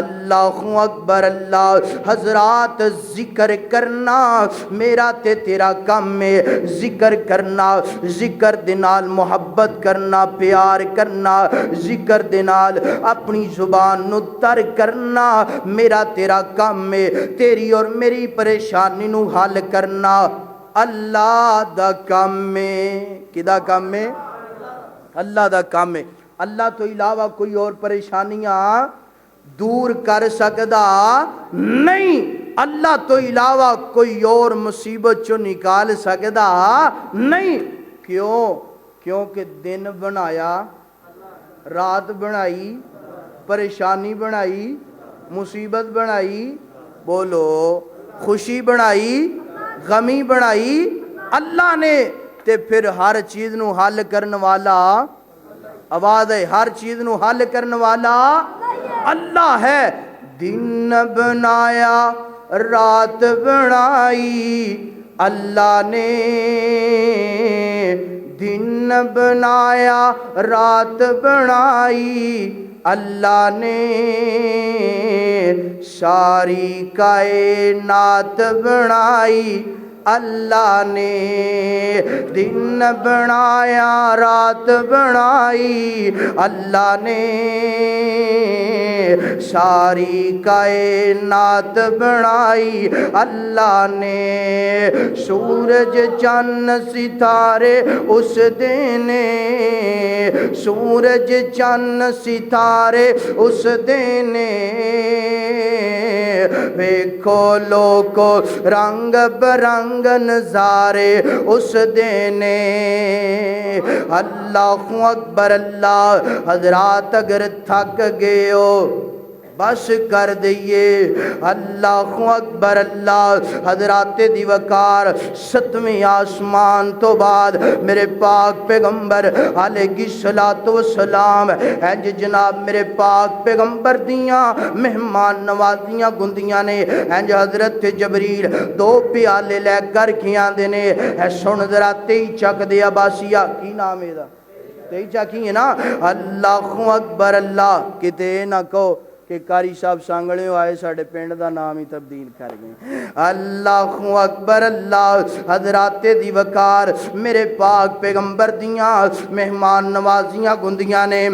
اللہ اکبر۔ اللہ حضرات ذکر کرنا میرا تے تیرا کام ہے، ذکر کرنا، ذکر دے نال محبت کرنا، پیار کرنا، ذکر دے نال اپنی زبان نو تر کرنا میرا تیرا کام ہے، تیری اور میری پریشانی نو حل کرنا اللہ دا کام ہے۔ کدا کام ہے؟ اللہ دا کام ہے۔ اللہ تو علاوہ کوئی اور پریشانیاں دور کر سکدا نہیں، اللہ تو علاوہ کوئی اور مصیبت چو نکال سکدا نہیں۔ کیوں؟ کیونکہ دن بنایا، رات بنائی، پریشانی بنائی، مصیبت بنائی، بولو خوشی بنائی، غمی بنائی اللہ نے، تے پھر ہر چیز نو حل کرن والا، آواز ہے، ہر چیز نو حل کرن والا اللہ ہے۔ دن بنایا رات بنائی اللہ نے، دن بنایا رات بنائی اللہ نے، ساری کائنات بنائی اللہ نے دن بنایا رات بنائی اللہ نے ساری کائنات بنائی اللہ نے سورج چاند ستارے اس دینے سورج چاند ستارے اس دینے ویکھو لوگو رنگ برنگ نظارے اس دینے اللہ اکبر اللہ حضرات اگر تھک گئے ہو بس کر دئیے اللہ اکبر اللہ حضرات دی وقار ستویں آسمان تو بعد میرے پاک پیغمبر علیہ الصلوۃ والسلام ہے جناب میرے پاک پیغمبر دیاں مہمان نوازیاں گندیاں نے ہے حضرت جبریل دو پیالے لے کر کیاں دینے ہے سن ذرا تئی چک دے عباسیہ کی نام ہے دا تئی چکی ہے نا اللہ اکبر اللہ کتے نہ کہو کہ قاری صاحب سانگڑے آئے ساڑھے پینڈ دا نام ہی تبدیل کر گئے اللہ اکبر اللہ حضرات دی وقار میرے پاک پیغمبر دیاں مہمان نوازیاں گندیاں نے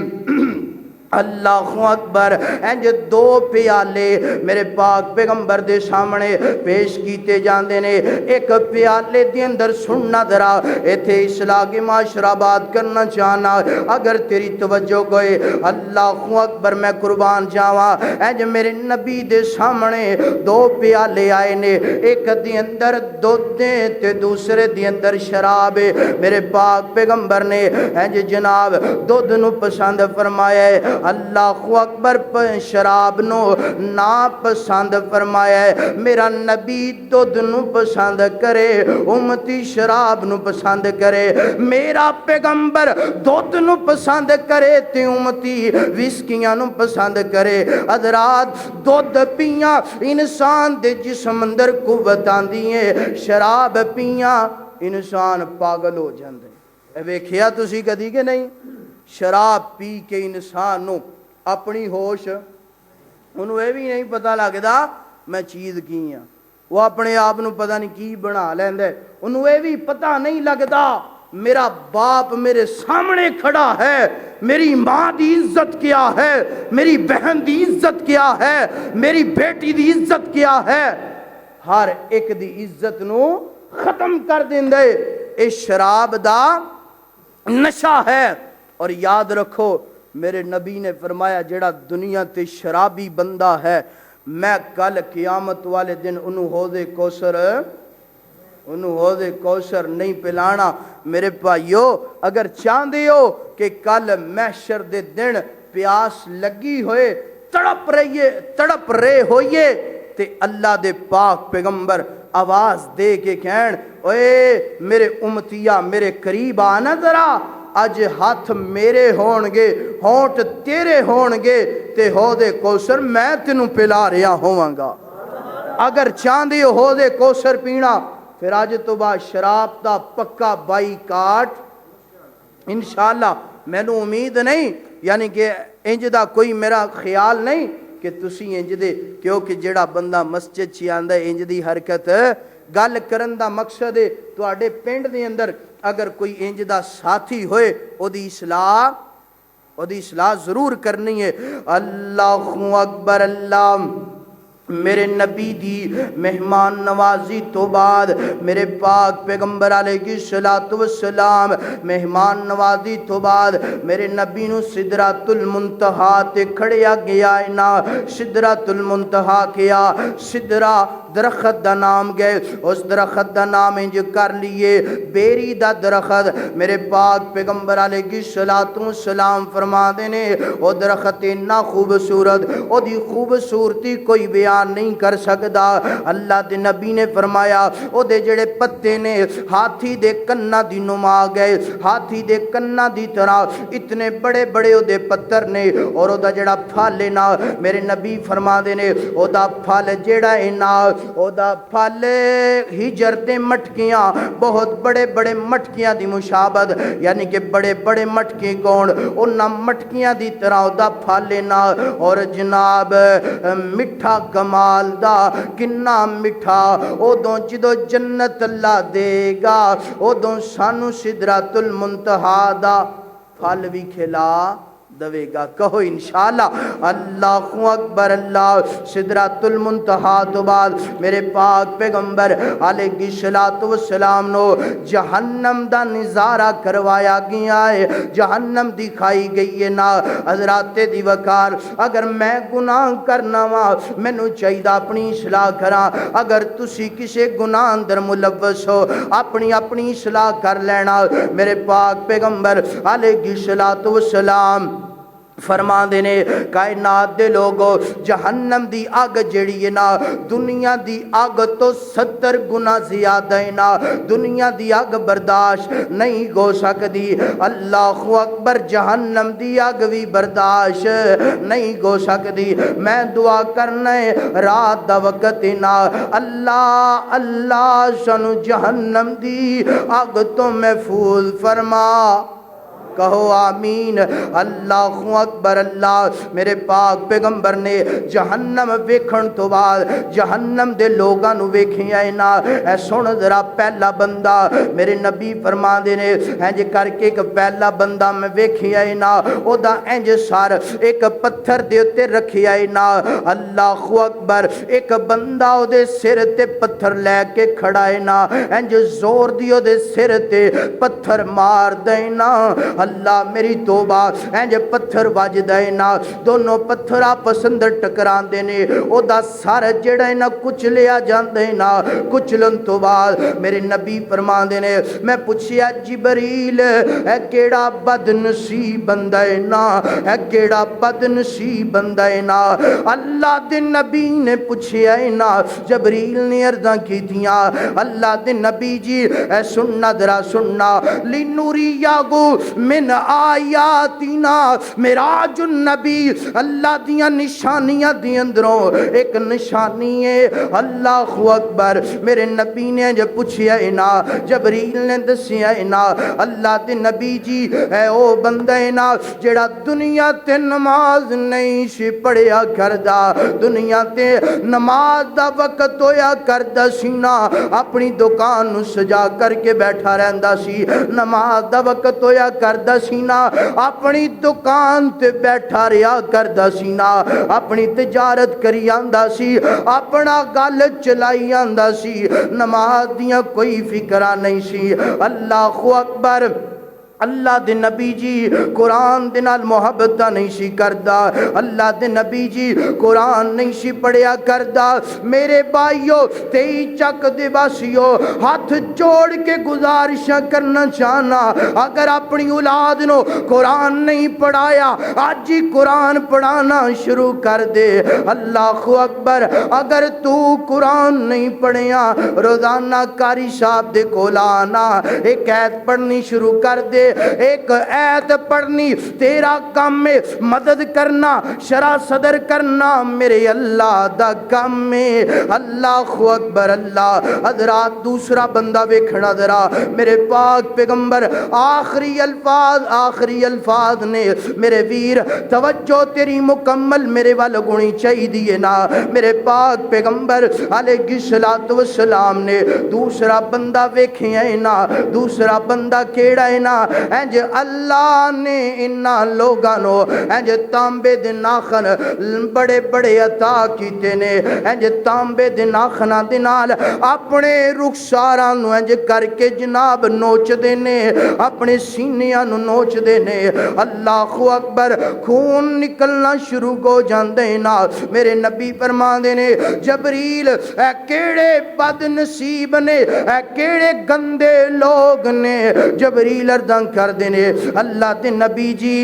اللہ اکبر انج دو پیالے میرے پاک پیغمبر دے سامنے پیش کیتے جاندے نے ایک پیالے دے اندر سننا ذرا ایتھے اصلاح کے معاشرہ بات کرنا چاہنا اگر تیری توجہ گئے اللہ اکبر میں قربان جاواں انج میرے نبی دے سامنے دو پیالے آئے نے ایک دے اندر دودھ دے تے دوسرے دے اندر شراب میرے پاک پیغمبر نے انج جناب دودھ نو پسند فرمایا ہے اللہ اکبر شراب نو نا پسند فرمایا ہے میرا نبی دودھ نو پسند کرے امتی شراب نو پسند کرے میرا پیغمبر دودھ نو پسند کرے تے امتی وسکیاں نو پسند کرے حضرات دودھ پیاں انسان دے جسم اندر قوت آندی ہے شراب پیاں انسان پاگل ہو جاندے اے ویکھیا تسی کدی کہ نہیں شراب پی کے انسان نو اپنی ہوش انہوں یہ بھی نہیں پتہ لگدا میں چیز کی ہاں وہ اپنے آپ نو پتہ نہیں کی بنا لیندے انہوں یہ بھی پتہ نہیں لگدا میرا باپ میرے سامنے کھڑا ہے میری ماں دی عزت کیا ہے میری بہن دی عزت کیا ہے میری بیٹی دی عزت کیا ہے ہر ایک دی عزت نو ختم کر دیندے اے شراب دا نشہ ہے اور یاد رکھو میرے نبی نے فرمایا جڑا دنیا تے شرابی بندہ ہے میں کل قیامت والے دن انہوں حوض کوثر نہیں پلانا میرے بھائیو اگر چاہندے ہو کہ کل محشر دے دن پیاس لگی ہوئے تڑپ رہے ہوئے تے اللہ دے پاک پیغمبر آواز دے کے کہن اوے میرے امتیہ میرے قریب آنا ذرا اج ہاتھ میرے ہونگے ہونٹ تیرے ہونگے تے حوض کوثر میں تینوں پلا رہا ہوواں گا اگر چاندی حوض کوثر پینا پھر آج تو بعد شراب دا پکا بائی کاٹ انشاءاللہ میں نے امید نہیں یعنی کہ انج دا کوئی میرا خیال نہیں کہ تسی انج دے کیونکہ جڑا بندہ مسجد چی آندہ انج دی حرکت گل کرن دا مقصد ہے تو آڑے پینڈ دے اندر اگر کوئی انج دا ساتھی ہوئے او دی اصلاح ضرور کرنی ہے اللہ اکبر اللہ میرے نبی دی مہمان نوازی تو بعد میرے پاک پیغمبر علیہ الصلوۃ والسلام مہمان نوازی تو بعد میرے نبی نو سدرۃ المنتہا تے کھڑیا گیا نا سدرۃ المنتہا کیا سدرہ درخت دا نام گئے اس درخت دا نام انج کر لیے بیری دا درخت میرے پاک پیغمبر علیہ الصلوۃ والسلام فرما دینے او درخت اتنا خوبصورت او دی خوبصورتی کوئی بیان نہیں کر سکدا اللہ دے نبی نے فرمایا او دے جڑے پتے نے ہاتھی دے کنہ دی نما گئے ہاتھی دے کنہ دی طرح اتنے بڑے بڑے او دے پتر نے اور او دا جڑا پھل نا میرے نبی فرما دینے او دا پھل جڑا ہے نا او دا پھل ہجر تے مٹکیاں بہت بڑے بڑے مٹکیاں دی مشابہت یعنی کہ بڑے بڑے مٹکے کون انہاں مٹکیاں دی طرح او دا پھل نا اور جناب مٹھا کمال دا کنا مٹھا ادوں جدو جنت اللہ دے گا ادوں سانو سدرۃ المنتہا دا پھل بھی کھلا دوے گا کہو انشاءاللہ اللہ اکبر اللہ سدرۃ المنتہا تو بعد میرے پاک پیغمبر علیہ الصلوۃ والسلام نو جہنم دا نظارہ کروایا گیا ہے جہنم دکھائی گئی ہے نا حضرات دی وقار اگر میں گناہ کرنا وا مینوں چاہیے اپنی اصلاح کراں اگر تسی کسے گناہ اندر ملوث ہو اپنی اصلاح کر لینا میرے پاک پیغمبر علیہ الصلوۃ والسلام فرما دینے کائنات دے لوگو جہنم دی آگ جڑی ہے نا دنیا دی آگ تو 70 گنا زیادہ ہے نا دنیا دی آگ برداشت نہیں ہو سکتی اللہ اکبر جہنم دی آگ بھی برداشت نہیں ہو سکتی میں دعا کرنا ہے رات دا وقت نا اللہ اللہ سنو جہنم دی آگ تو محفوظ فرما کہو آمین اللہ اکبر اللہ میرے پاک پیغمبر نے جہنم ویکھن تو بعد جہنم دے لوگاں نو ویکھیا ہے نا اے سن ذرا پہلا بندہ میرے نبی فرما دے نے انج کر کے ایک پہلا بندہ میں ویکھیا ہے نا او دا انج سر ایک پتھر دے اوتے رکھیا ہے نا اللہ اکبر ایک بندہ او دے سر تے پتھر لے کے کھڑا ہے نا انج زور دی او دے سر تے پتھر مار دے نا اللہ میری توبہ اینج پتھر وجدا ہے نا دونوں پتھر آپس اندر ٹکران دے نے او دا سر جڑا ہے نا کچلیا جاندے نا کچلن تو بعد میرے نبی فرما دے نے میں پوچھیا جبریل اے کیڑا بد نصیب بندہ ہے نا اے کیڑا بد نصیب بندہ ہے نا اللہ دے نبی نے پوچھیا ہے نا جبریل نے عرضاں کیتیاں اللہ دے نبی جی اے سننا درا سننا لنوریاگو من آیاتنا معراج النبی اللہ دیاں نشانیاں دی اندروں ایک نشانی ہے اللہ اکبر میرے نبی نے جب پوچھیا ہے نا جبریل نے دسیا ہے نا اللہ دے نبی جی اے او بندہ ہے نا جڑا دنیا تے نماز نہیں سی پڑھیا کردا دنیا تے نماز دا وقت ہویا کردا سی نا اپنی دکان نو سجا کر کے بیٹھا رہندا سی نماز دا وقت ہویا کردا سی نا اپنی دکان تے بیٹھا رہیا کردا سی نا اپنی تجارت کری آندا سی اپنا گل چلائی آندا سی نماز دیاں کوئی فکرہ نہیں سی اللہ اکبر اللہ دے نبی جی قرآن دے نال محبت نہیں سی کردا اللہ دے نبی جی قرآن نہیں سی پڑھیا کردا میرے بھائیو تئی چک دے باسیو ہاتھ جوڑ کے گزارشاں کرنا چاہنا اگر اپنی اولاد نو قرآن نہیں پڑھایا آج ہی قرآن پڑھانا شروع کر دے اللہ اکبر اگر تو قرآن نہیں پڑھیا روزانہ قاری صاحب دے کولانا ایک ایت پڑھنی شروع کر دے ایک ایت پڑھنی تیرا کام میں مدد کرنا شرع صدر کرنا میرے اللہ دا کام میں اللہ اکبر اللہ حضرات دوسرا بندہ ویکھنا ذرا میرے پاک پیغمبر آخری الفاظ نے میرے ویر توجہ تیری مکمل میرے وال گونی چاہی دیئے نا میرے پاک پیغمبر علیہ الصلوۃ والسلام نے دوسرا بندہ ویکھیا ہے نا دوسرا بندہ کیڑا ہے نا انج اللہ نے انہاں لوگاں نو انج تانبے دے ناخن بڑے بڑے عطا کیتے نے انج تانبے دے ناخناں دے نال اپنے رخساراں نو انج کر کے جناب نوچ دے نے اپنے سینیاں نو نوچ دے نے اللہ اکبر خون نکلنا شروع ہو جاندے نا میرے نبی فرماندے نے جبریل اے کیڑے بد نصیب نے اے کیڑے گندے لوگ نے جبریل اردن کر دینے اللہ دے نبی جی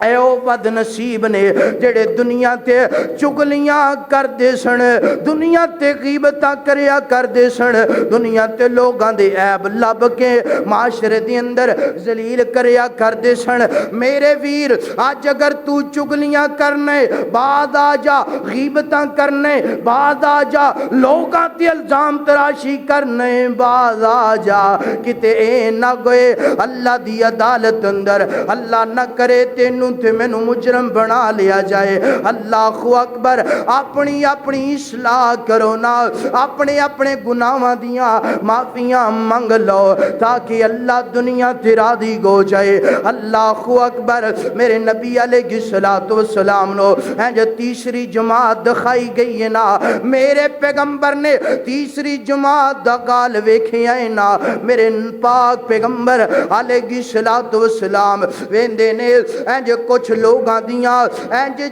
اے او بد نصیب نے جڑے دنیا تے چگلیاں کردے سن، دنیا تے غیبتاں کریا کردے سن، دنیا تے لوگاں دے عیب لب کے معاشرے دے اندر ذلیل کریا کردے سن۔ میرے ویر آج اگر تو چگلیاں کرنے بعد آ جا، غیبتاں کرنے بعد آ جا، لوگاں تے الزام تراشی کرنے بعد آ جا، کتے اے نہ گوئے اللہ دی عدالت اندر اللہ نہ کرے تینوں تے مینوں مجرم بنا لیا جائے۔ اللہ اکبر، اپنی اپنی اصلاح کرو نا، اپنے اپنے گناہاں دیاں معافیاں منگ لو تاکہ اللہ دنیا تے راضی ہو جائے۔ اللہ اکبر، میرے نبی علیہ الصلوۃ والسلام نو جو تیسری جماعت دکھائی گئی ہے نا، میرے پیغمبر نے تیسری جماعت دا گال ویکھیا ہے نا، میرے پاک پیغمبر علیہ الصلوۃ والسلام ویندے نے جو کچھ لوگاں دیاں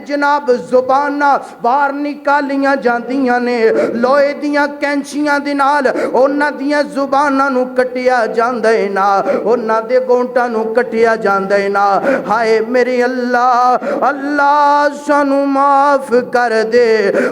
جناب زباناں باہر نکالیاں جاندیاں نے، لوہے دیاں کینچیاں دے نال انہاں دیاں زباناں نو کٹیا جاندا ہے نا، انہاں دے گونٹاں نو کٹیا جاندا ہے نا۔ ہائے میرے اللہ، اللہ سانو معاف کر دے،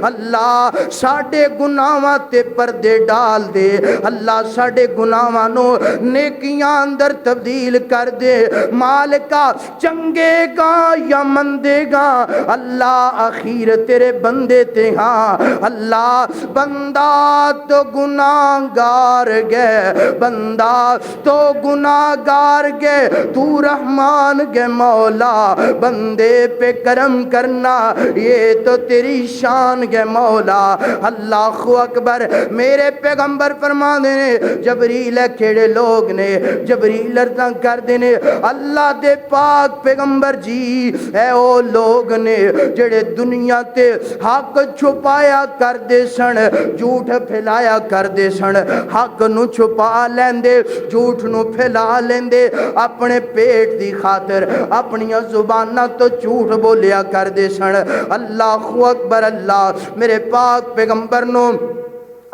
اللہ ساڈے گناہاں تے پردے ڈال دے، اللہ ساڈے گناہاں نو نیکیاں اندر تبدیل کر دے۔ مالکا چنگے گا یا مندے گا، اللہ اخیر تیرے بندے تے ہاں، اللہ بندہ تو گناہگار گئے، بندہ تو گناہگار گئے، تو رحمان گئے مولا، بندے پہ کرم کرنا یہ تو تیری شان گئے مولا۔ اللہ اکبر، میرے پیغمبر فرما دینے جبریل کیڑے لوگ نے، جبریل ارتاں کر دینے اللہ دے پاک پیغمبر جی اے او لوگ نے جڑے دنیا تے حق چھپایا کر دے سن، جھوٹ پھیلایا کر دے سن، حق نو چھپا لیندے، جھوٹ نو پھیلا لیندے، اپنے پیٹ دی خاطر اپنی زبانہ تو جھوٹ بولیا کر دے سن۔ اللہ اکبر، اللہ میرے پاک پیغمبر نو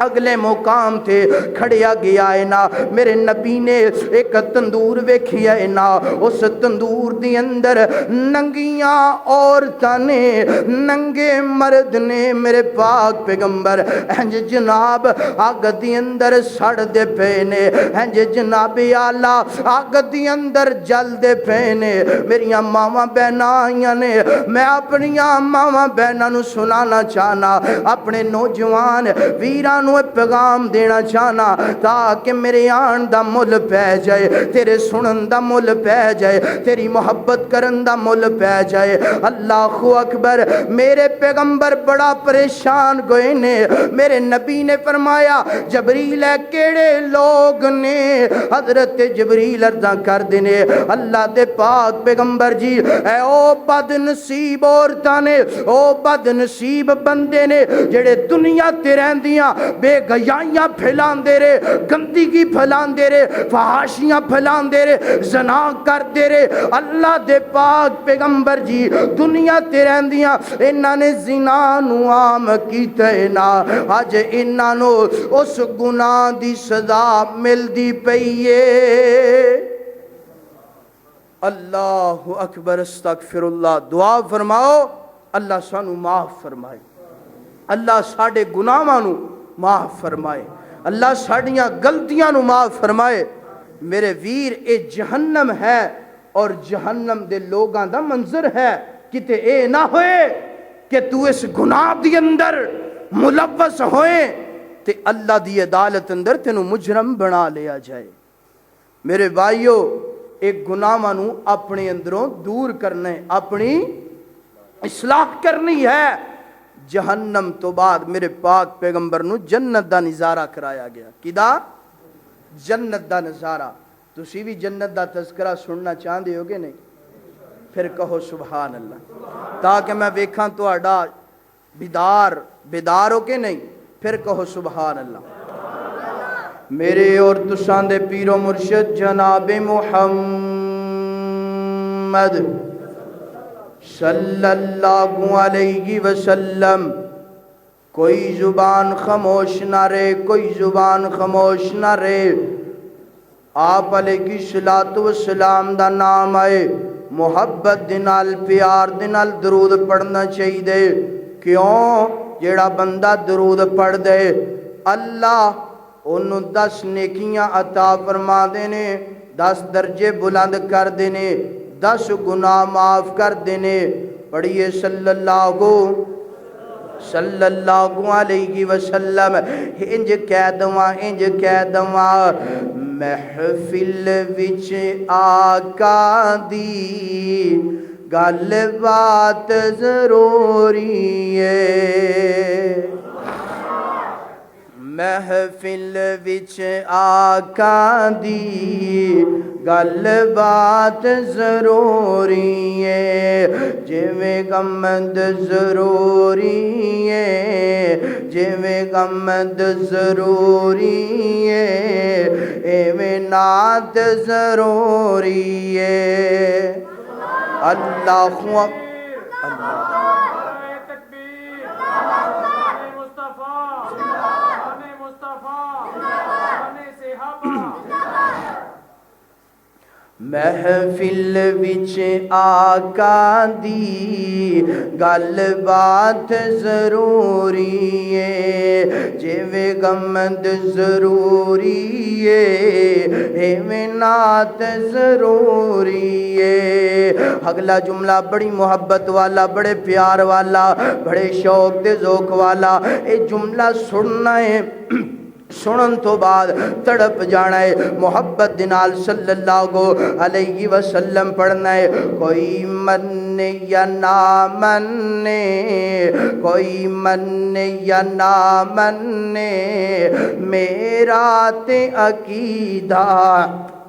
اگلے مقام تھے کھڑیا گیا ہے نا، میرے نبی نے ایک تندور ویکھیا ہے نا، اس تندور دی اندر ننگیاں عورتاں نے، ننگے مرد نے، میرے پاک پیغمبر انج جناب آگ دی اندر سڑ دے پینے، انج جناب آلہ آگ دی اندر جل دے پینے۔ میریاں ماما بہناں آئیاں نے، میں اپنی ماما بہناں نو سنانا چاہنا، اپنے نوجوان ویران پیغام دینا چاہنا تاکہ میرے آن دا مل پہ جائے، تیرے سنن دا مل پہ جائے، تیری محبت کرن دا مل پہ جائے۔ اللہ اکبر، میرے پیغمبر بڑا پریشان گئے نے، میرے نبی نے فرمایا جبریل کیڑے لوگ نے، حضرت جبریل ارزاں کر دینے اللہ دے پاک پیغمبر جی اے او بد نصیب عورتاں نے، او بد نصیب بندے نے جڑے دنیا تے رہندیاں بے گیائیاں پھیلان دے رہے، گندگی پھیلان دے رہے، فحاشیاں پھیلان دے رہے، زنا کر دے رہے۔ اللہ دے پاک پیغمبر جی دنیا تے رہندیاں انہاں نے زنا نو عام کیتا ہے نا، آج انہاں نو اس گناہ دی سزا مل دی پئیے۔ اللہ اکبر، استغفر اللہ، دعا فرماؤ اللہ سانو معاف فرمائے، اللہ ساڑے گناہاں نو معاف فرمائے، اللہ ساڑیاں غلطیاں نو معاف فرمائے۔ میرے ویر اے جہنم ہے اور جہنم دے لوگاں دا منظر ہے، کتے اے نہ ہوئے کہ تو اس گناہ دی اندر ملوث ہوئے تے اللہ دی عدالت اندر تینوں مجرم بنا لیا جائے۔ میرے بھائیو، ایک گناہ نو اپنے اندروں دور کرنے، اپنی اصلاح کرنی ہے۔ جہنم تو بعد میرے پاک پیغمبر نو جنت دا نظارہ کرایا گیا، کدا جنت دا نظارہ۔ تسی بھی جنت دا تذکرہ سننا چاہندے ہوگے نہیں؟ پھر کہو سبحان اللہ، تاکہ میں ویکھاں تو اڈا بیدار ہو کے نہیں، پھر کہو سبحان اللہ۔ میرے اور تساں دے پیر و مرشد جناب محمد صلی اللہ علیہ وسلم، کوئی زبان خاموش نہ رہے، کوئی زبان خاموش نہ رہے۔ آپ علیہ الصلوۃ والسلام دا نام آئے محبت دے نال پیار دے نال درود پڑھنا چاہیے کیوں جیڑا بندہ درود پڑھ دے اللہ انہوں 10 نیکیاں عطا فرما دینے 10 درجے بلند کر دینے 10 گناہ معاف کر دینے پڑھیے صلی اللہ علیہ وسلم انج کہہ دواں محفل وچ آقا دی گل بات ضروری ہے محفل وچ آقا دی گل بات ضروری ہے جویں گمد ضروری ہے جویں گمد ضروری ہے ایویں نعت ضروری ہے اللہ محفل وچ آقا دی گل بات ضروری ہے جویں گمد ضروری ہے ایویں نعت ضروری ہے اگلا جملہ بڑی محبت والا بڑے پیار والا بڑے شوق تے ذوق والا اے جملہ سننا ہے سنن تو بعد تڑپ جانا ہے محبت دنال صلی اللہ علیہ وسلم پڑھنا ہے کوئی مننے یا نہ مننے کوئی مننے یا نہ مننے میرا تے عقیدہ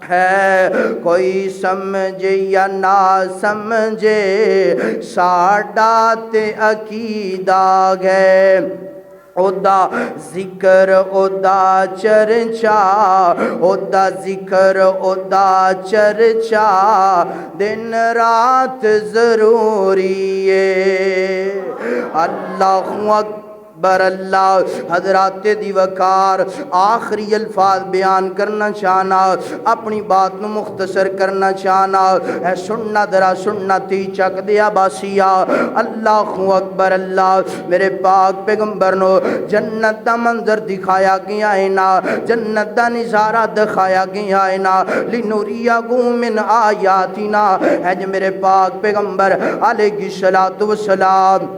ہے کوئی سمجھے یا نہ سمجھے ساڈا تے عقیدہ ہے اودا ذکر اودا چرچا اودا ذکر اودا چرچا دن رات ضروری ہے اللہ اکبر اللہ حضرات دی وقار آخری الفاظ بیان کرنا چاہنا اپنی بات نو مختصر کرنا چاہنا اے سننا درا سننا تی چک دیا باسیا اللہ اکبر اللہ میرے پاک پیغمبر نو جنت دا منظر دکھایا گیا ہے نا جنت دا نظارہ دکھایا گیا ہے نا لنوریہو من آیاتنا اے جو میرے پاک پیغمبر علیہ السلام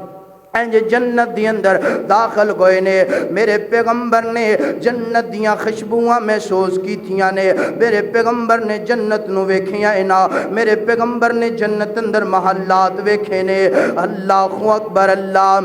انج جنت دی اندر داخل ہوئے نے میرے پیغمبر نے جنت دیاں خوشبوئاں محسوس کیتیاں نے میرے پیغمبر نے جنت نو ویکھیاں نا میرے پیغمبر نے جنت اندر محلات ویکھے نے اللہ اکبر اللہ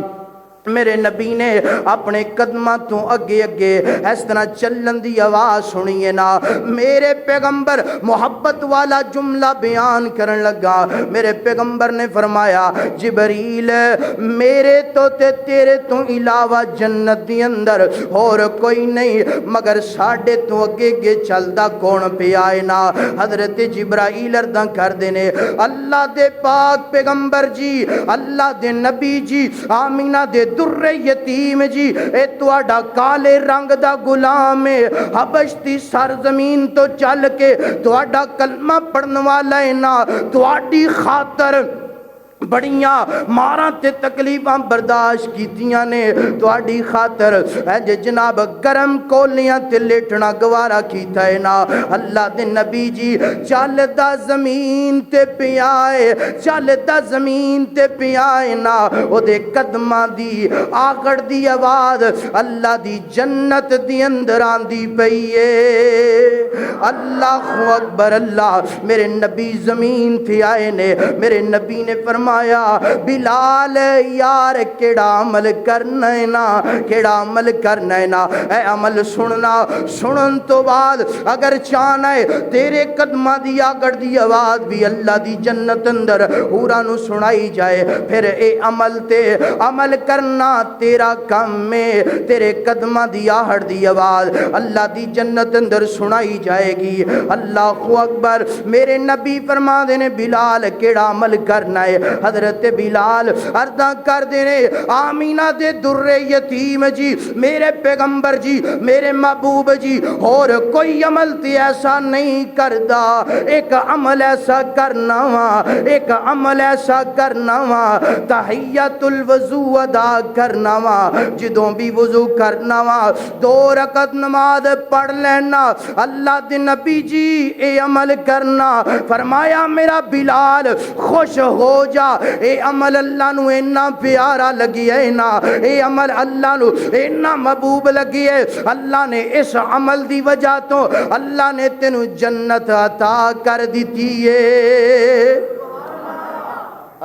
میرے نبی نے اپنے قدمہ تو اگے اگے اس طرح چلن دی آواز سنیے نا میرے پیغمبر محبت والا جملہ بیان کرن لگا میرے پیغمبر نے فرمایا جبریل میرے تو تے تیرے تو علاوہ جنت دی اندر اور کوئی نہیں مگر ساڑھے تو اگے اگے چلدا کون پہ آئے نا حضرت جبرائیل ارداں کر دینے اللہ دے پاک پیغمبر جی اللہ دے نبی جی آمینہ دے در یتیم جی اے تواڈا کالے رنگ دا غلام ہے حبش دی سرزمین تو چل کے تواڈا کلمہ پڑھن والا ہے نا تواڈی خاطر بڑیاں ماراں تے تکلیفاں برداشت کیتیاں نے تواڈی خاطر اے جناب گرم کولیاں تے لیٹنا گوارا کیتا ہے نا اللہ دے نبی جی چلدا زمین تے پیائے چلدا زمین تے پیائے نا او دے قدماں دی آگڑ دی آواز اللہ دی جنت دی اندر آندی پئی ہے اللہ اکبر اللہ میرے نبی زمین تے آئے نے میرے نبی نے فرمایا بلال یار کیڑا عمل کرنا ہے نا کیڑا عمل کرنا ہے نا اے عمل سننا سنن تو بعد اگر چاہنا ہے تیرے قدمہ دی آگڑ دی آواز بھی اللہ دی جنت اندر حورا نو سنائی جائے پھر اے عمل تے عمل کرنا تیرا کم میں تیرے قدمہ دی آہڑ دی آواز اللہ دی جنت اندر سنائی جائے گی اللہ اکبر میرے نبی فرما دینے بلال کیڑا عمل کرنا ہے حضرت بلال عرضاں کر دینے آمینہ دے در یتیم جی میرے پیغمبر جی میرے محبوب جی اور کوئی عمل تے ایسا نہیں کردا ایک عمل ایسا کرنا وا ایک عمل ایسا کرنا وا تحیت الوضو ادا کرنا وا جدوں بھی وضو کرنا وا 2 رکعت نماز پڑھ لینا اللہ دے نبی جی اے عمل کرنا فرمایا میرا بلال خوش ہو جا اے عمل اللہ نو اتنا پیارا لگی ہے نا اے عمل اللہ نو اتنا محبوب لگی ہے اللہ نے اس عمل دی وجہ تو اللہ نے تینو جنت عطا کر دیتی ہے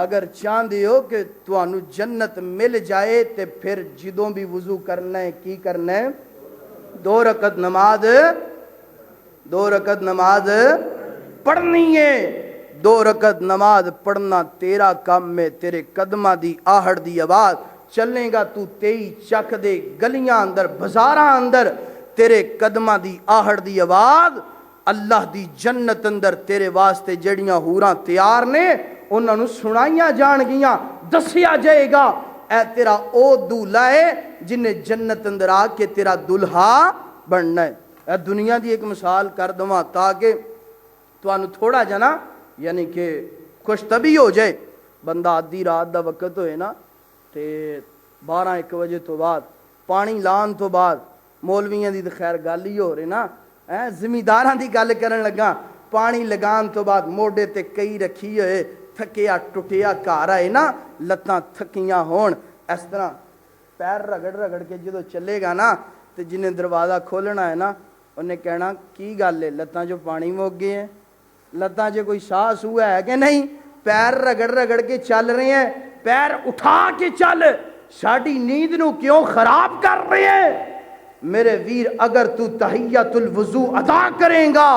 اگر چاہندے ہو کہ تانوں جنت مل جائے تے پھر جدوں بھی وضو کرنا ہے کی کرنا ہے 2 رکعت نماز پڑھنی ہے 2 رکعت نماز پڑھنا تیرا کام ہے تیرے قدمہ دی آہڑ دی آواز چلنے گا تو تیئی چک دے گلیاں اندر بازاراں اندر تیرے قدمہ دی آہڑ دی آواز اللہ دی جنت اندر تیرے واسطے جڑیاں ہوراں تیار نے انہاں نو سنائیاں جان گیاں دسیا جائے گا اے تیرا او دولہا ہے جنہیں جنت اندر آ کے تیرا دلہا بننا ہے اے دنیا دی ایک مثال کر دواں تاکہ تانوں تھوڑا جنا یعنی کہ خوش طبی ہو جائے بندہ آدھی رات دا وقت ہوئے نا تے 12-1 بجے تو بعد پانی لان تو بعد مولویاں دی خیر گل ہی ہو رہے نا زمینداراں دی گل کرن لگا پانی لگان تو بعد موڈے تے کئی رکھی ہوئے تھکیا ٹوٹیا گھر آئے نا لتاں تھکیاں ہون اس طرح پیر رگڑ کے جدو چلے گا نا تو جنہیں دروازہ کھولنا ہے نا انہیں کہنا کی گل ہے لتاں جو پانی موک گئے ہیں لتاں جو کوئی ساس ہوا ہے کہ نہیں پیر رگڑ کے چل رہے ہیں پیر اٹھا کے چل ساڑی نیند نو کیوں خراب کر رہے ہیں میرے ویر اگر تو تحیت الوضو ادا کریں گا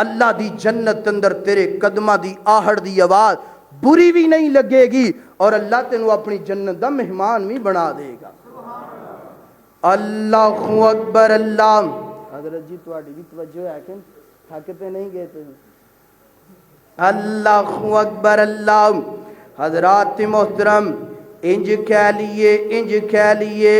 اللہ دی جنت اندر تیرے قدمہ دی آہڑ دی آواز بری بھی نہیں لگے گی اور اللہ تینوں اپنی جنت دا مہمان بھی بنا دے گا اللہ اکبر اللہ حضرت جی تواڈی بھی توجہ ہے کہ تھکتے نہیں گئے تھے اللہ اکبر اللہ حضرات محترم انج کہہ لیے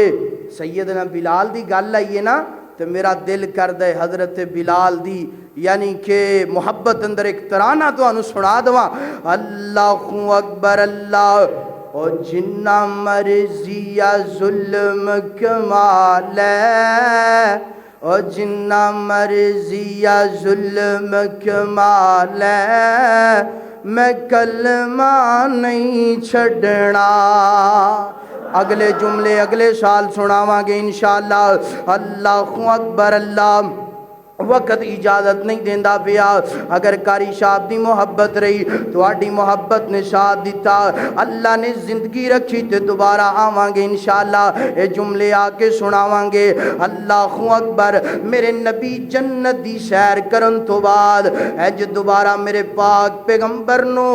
سیدنا بلال دی گل آئیے نا تو میرا دل کر دے حضرت بلال دی یعنی کہ محبت اندر ایک ترانہ تو انہوں سنا دوا اللہ اکبر اللہ او جنہ مرضی ظلم کمال ہے او جنہ مرضی ظلم کمال ہے میں کلمہ نہیں چھڑنا اگلے جملے اگلے سال سناواں گے انشاءاللہ اللہ اکبر اللہ وقت اجازت نہیں دیندہ پیا اگر کاری صاحب دی محبت رہی تو آڈی محبت نے ساتھ دیتا اللہ نے زندگی رکھی تے دوبارہ آواں گے انشاءاللہ اے جملے آکے سناواں گے اللہ اکبر میرے نبی جنت دی سیر کرن تو بعد اے جو دوبارہ میرے پاک پیغمبر نو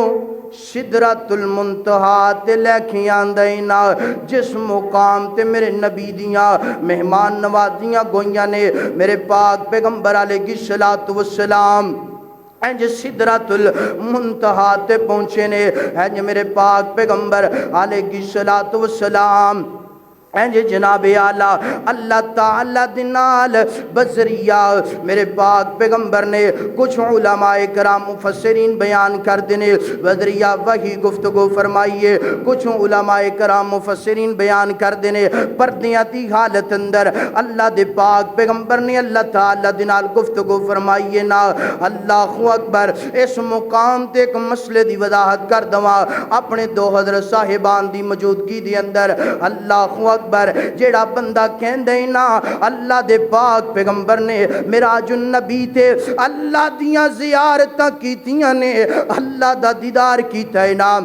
سدرۃ المنتہا تے لے کے آندینا جس مقام تے میرے نبی دیاں مہمان نوازیاں گوئیاں نے میرے پاک پیغمبر علیہ السلام اینج سدرۃ المنتہا تے پہنچے نے اینج میرے پاک پیغمبر علیہ السلام اینج جناب اعلیٰ اللہ تعالیٰ دنال بذریعہ میرے پاک پیغمبر نے کچھ علماء کرام مفسرین بیان کر دینے بذریعہ وہی گفتگو فرمائیے کچھ علماء کرام مفسرین بیان کر دینے پردیاں دی حالت اندر اللہ دے پاک پیغمبر نے اللہ تعالیٰ دنال گفتگو فرمائیے نا اللہ اکبر اس مقام تے ایک مسئلے دی وضاحت کر دوا اپنے 2 حضرت صاحبان دی موجودگی دی اندر اللہ اکبر جیڑا بندہ کہندے نا اللہ دے پاک پیغمبر نے معراج النبی تے اللہ دیاں زیارتاں کیتیاں نے اللہ دا دیدار کیتا ہے نا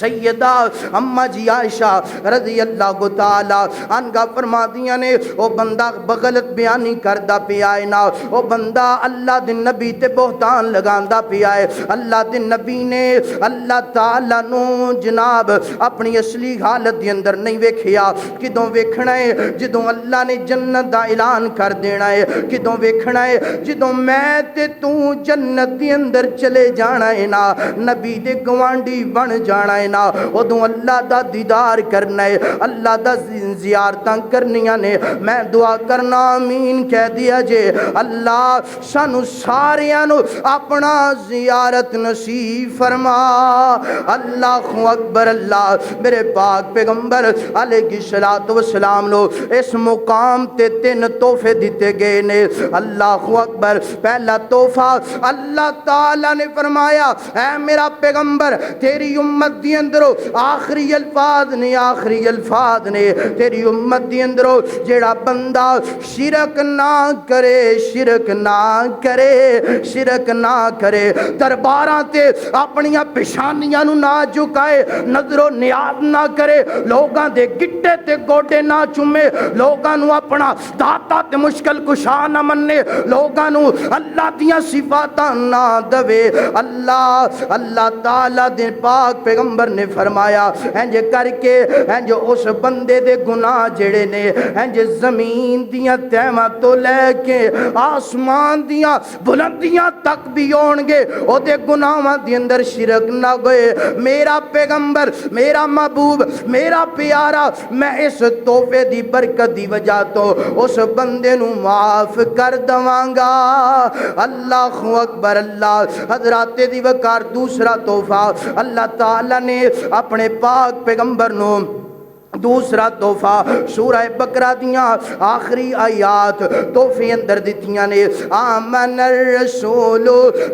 سیدہ اما جی عائشہ رضی اللہ تعالی عنہا فرمادیاں نے او بندہ بغلط بیانی کردا پیا ہے نا، او بندہ اللہ دے نبی تے بہتان لگاندا پیا ہے۔ اللہ دے نبی نے اللہ تعالی نو جناب اپنی اصلی حالت دے اندر نہیں ویکھیا، کدوں ویکھنا ہے جدوں اللہ نے جنت دا اعلان کر دینا ہے، کدوں ویکھنا ہے جدوں میں تے تو جنت دے اندر چلے جانا ہے نا، نبی دے گوانڈی بن جانا ہے نا، ادوں اللہ دا دیدار کرنا ہے، اللہ دا زیارتاں کرنیاں نے۔ میں دعا کرنا آمین کہہ دیا جے، اللہ سانو ساریاں نو اپنا زیارت نصیب فرما۔ اللہ اکبر، اللہ میرے پاک پیغمبر علیہ الصلوۃ والسلام نو اس مقام تے 3 تحفے دیتے گئے نے۔ اللہ اکبر، پہلا تحفہ اللہ تعالی نے فرمایا اے میرا پیغمبر تیری امت دی اندرو آخری الفاظ نے، آخری الفاظ نے تیری امت دی اندرو جیڑا بندہ شرک نہ کرے، شرک نہ کرے، شرک نہ کرے، درباراں تے اپنیاں پیشانیاں نو نہ جھکائے، نظر و نیاز نہ کرے، لوگاں دے گٹے تے گوڈے نہ چومے، لوگاں نو اپنا داتا تے مشکل کشا نہ منے، لوگاں نو اللہ دیاں صفاتاں نہ دوے۔ اللہ تعالی دے پاک پیغمبر نے فرمایا انج کر کے انج اس بندے دے گناہ جڑے نے انج زمین دیاں تہواں تو لے کے آسمان دیاں بلندیاں تک بھی ہون گے، او دے گناہاں دے اندر شرک نہ ہوئے۔ میرا پیغمبر، میرا محبوب، میرا پیارا، میں اس تحفے دی برکت دی وجہ تو اس بندے نو معاف کر دواں گا۔ اللہ اکبر، اللہ حضرات دی وقار۔ دوسرا تحفہ اللہ تعالی نے اپنے پاک پیغمبر نو دوسرا تحفہ سورہ بقرہ دیاں آخری آیات تحفے اندر دتیاں نے۔ آمن الرسول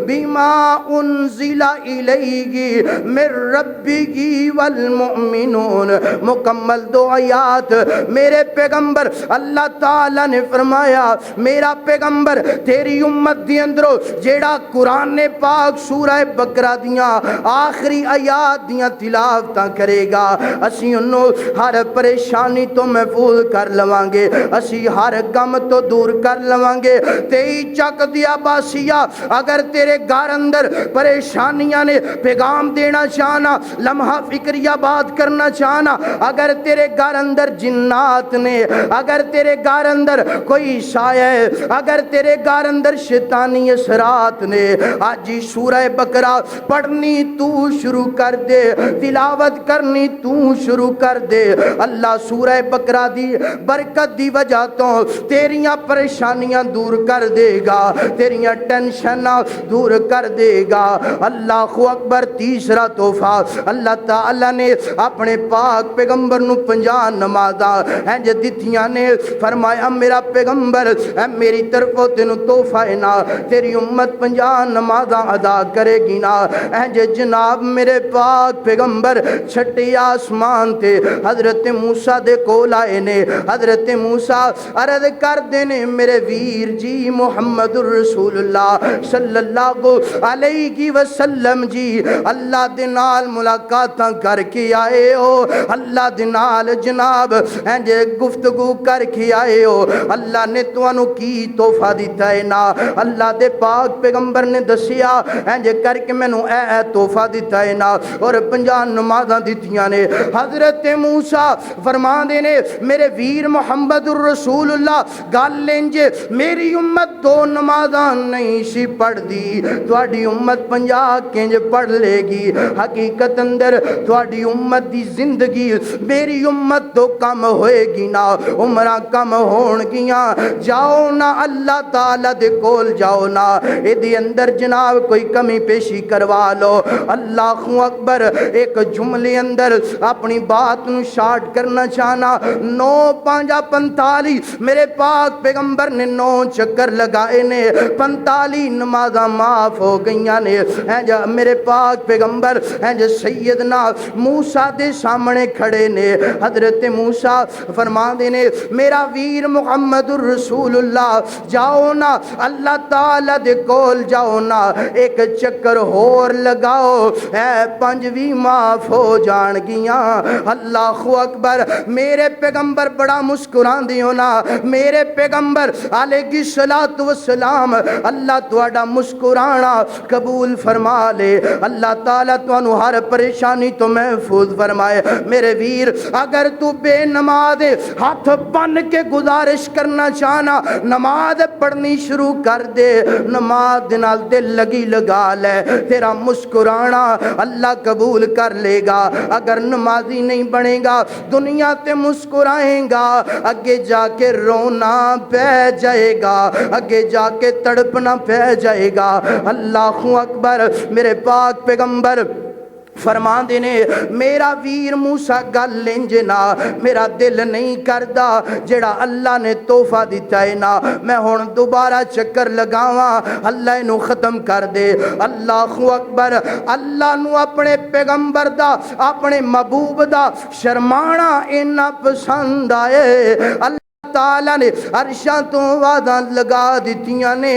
بما انزل الیہ من ربہ والمؤمنون، مکمل 2 آیات میرے پیغمبر اللہ تعالی نے فرمایا میرا پیغمبر تیری امت دی اندرو جیڑا قرآن پاک سورہ بقرہ دیاں آخری آیات دیاں تلاوتاں کرے گا، اسی انہوں ہر پریشانی تو محفوظ کر لواں گے، اسی ہر غم تو دور کر لواں گے۔ تیئی چک دیا باسیا، اگر تیرے گھر اندر پریشانیاں نے پیغام دینا چاہنا، لمحہ فکریہ بات کرنا چاہنا، اگر تیرے گھر اندر جنات نے، اگر تیرے گھر اندر کوئی سایہ ہے، اگر تیرے گھر اندر شیطانی اثرات نے، آج ہی سورہ بقرہ پڑھنی تو شروع کر دے، تلاوت کرنی تو شروع کر دے۔ اللہ سورہ بقرہ دی برکت دی وجہ تو تیریاں پریشانیاں دور کر دے گا، تیریاں ٹینشناں دور کر دے گا۔ اللہ اکبر۔ تیسرا تحفہ اللہ تعالی نے اپنے پاک پیغمبر نو 50 نمازاں انج دتیاں نے، فرمایا میرا پیغمبر اے میری طرفوں تینو تحفہ ہے نا، تیری امت 50 نمازاں ادا کرے گی نا، انج جناب میرے پاک پیغمبر چھٹے آسمان تے حضرت موسیٰ دے کول آئے نے، حضرت موسیٰ عرض کر دینے میرے ویر جی محمد الرسول اللہ صلی اللہ علیہ وسلم جی اللہ دے نال ملاقاتاں کر کے آئے ہو، اللہ دے نال جناب انجے گفتگو کر کے آئے ہو، اللہ نے توانو کی تحفہ دیتا ہے نا، اللہ دے پاک پیغمبر نے دسیا انجے کر کے میں نو اے تحفہ دیتا ہے نا، اور 50 نمازاں دیتیاں نے۔ حضرت موسیٰ فرما دینے میرے ویر محمد الرسول اللہ گال لینجے میری امت 2 نمازاں نہیں سی پڑھ دی، تواڈی امت 50 کنج پڑھ لے گی۔ حقیقت اندر تواڈی امت دی زندگی میری امت تو کم ہوئے گی نا، عمرہ کم ہون گیاں، جاؤ نا اللہ تعالی دے کول جاؤ نا، اے دے اندر جناب کوئی کمی پیشی کروا لو۔ اللہ اکبر۔ ایک جملے اندر اپنی بات نو سٹارٹ کرنا چاہنا 9:45 میرے پاک پیغمبر نے 9 چکر لگائے نے 45 نمازاں معاف ہو گئیاں نے میرے پاک پیغمبر سیدنا موسیٰ دے سامنے کھڑے نے حضرت موسیٰ فرما دے نے میرا ویر محمد الرسول اللہ جاؤ نا اللہ تعالی دے کول جاؤ نا ایک چکر ہور لگاؤ 5 معاف ہو جان گیاں اللہ اکبر میرے پیغمبر بڑا مسکران دیو نا میرے پیغمبر علیہ الصلوۃ والسلام اللہ تواڈا مسکرانا قبول فرما لے اللہ تعالیٰ تانوں ہر پریشانی تو محفوظ فرمائے میرے ویر اگر تو بے نماز ہاتھ بن کے گزارش کرنا چاہنا نماز پڑھنی شروع کر دے نماز نال دل لگی لگا لے تیرا مسکرانا اللہ قبول کر لے گا اگر نمازی نہیں بنے گا دنیا تے مسکرائیں گا اگے جا کے رونا پہ جائے گا اگے جا کے تڑپنا پہ جائے گا اللہ اکبر میرے پاک پیغمبر فرما دینے میرا ویر موسیٰ گل لنجنا میرا دل نہیں کردا جڑا اللہ نے تحفہ دیتا ہے نا میں ہون دوبارہ چکر لگاواں اللہ انہوں ختم کر دے اللہ اکبر اللہ نو اپنے پیغمبر دا اپنے محبوب دا شرمانا انہا پسند آئے اللہ تعالیٰ نے عرشاں تو وعدہ لگا دیتیاں نے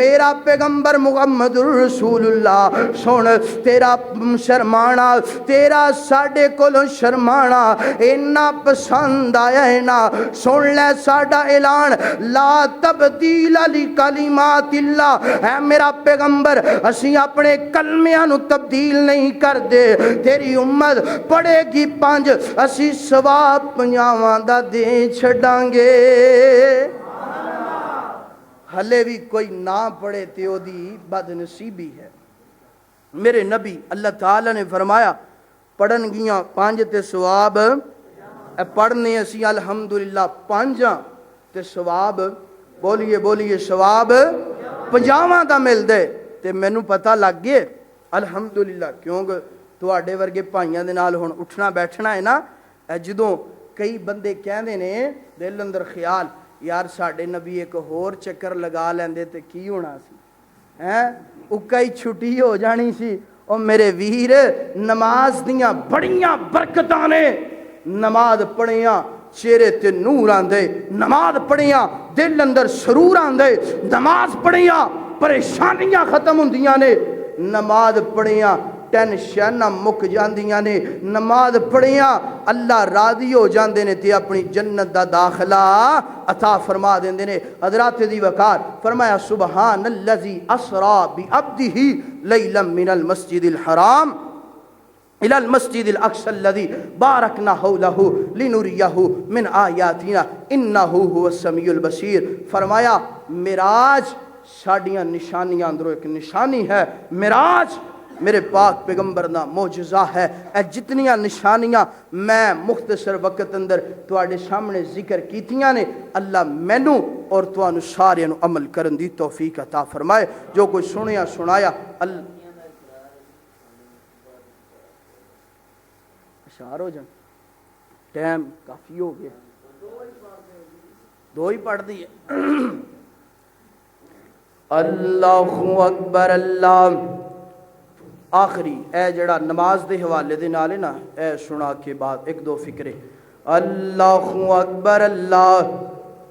میرا پیغمبر محمد رسول اللہ سن تیرا شرمانا تیرا ساڑے کولوں شرمانا انہا پسند آیا ہے نا سن لے ساڑا اعلان لا تبدیل علی کلمات اللہ اے میرا پیغمبر اسی اپنے کلمیاں نو تبدیل نہیں کر دے تیری امت پڑھے گی 5 اسی ثواب 50 دا دے چھڑاں گے ہلے بھی کوئی نہ پڑھے تیو دی بد نصیبی ہے میرے نبی اللہ تعالیٰ نے فرمایا پڑھن گیاں 5 تے ثواب پڑھنے اسی الحمدللہ 5 تے ثواب بولیے ثواب 50 دا مل دے تے مینوں پتہ لگ گئے الحمدللہ کیونکہ تواڈے ورگے بھائیاں دے نال ہن اٹھنا بیٹھنا ہے نا جدوں کئی بندے کہندے نے دل اندر خیال یار ساڈے نبی ایک ہور چکر لگا لیندے تے کی ہونا سی اکائی چھٹی ہو جانی سی او میرے ویر نماز دیاں بڑیاں برکتاں نے نماز پڑھیاں چہرے تے نور آندے نماز پڑھیاں دل اندر سرور آندے نماز پڑھیاں پریشانیاں ختم ہوندیاں نے نماز پڑھیاں ٹینشن مک جاندیاں نے نماز پڑھیاں اللہ راضی ہو جاندے نے تے اپنی جنت دا داخلہ عطا فرما دیندے نے حضرات دی وقار فرمایا سبحان الذی اسرا بعبدہ لیلا من المسجد الحرام الى المسجد الاقصى الذي باركنا حوله لنريه من آیاتنا انہ هو السمیع البصیر فرمایا معراج ساڈیاں نشانیاں اندروں ایک نشانی ہے معراج میرے پاک پیغمبر دا معجزہ ہے اے جتنیاں نشانیاں میں مختصر وقت اندر تواڈے سامنے ذکر کیتیاں نے اللہ مینوں اور تانوں سارے نو عمل کرن دی توفیق عطا فرمائے جو کوئی سنیا سنایا اشعار ہو جان ٹائم کافی ہو گیا 2 ہی پڑھ دیے اللہ اکبر اللہ آخری اے جڑا نماز دے حوالے دے نالے نا اے سنا کے بعد 1-2 فکرے اللہ اکبر اللہ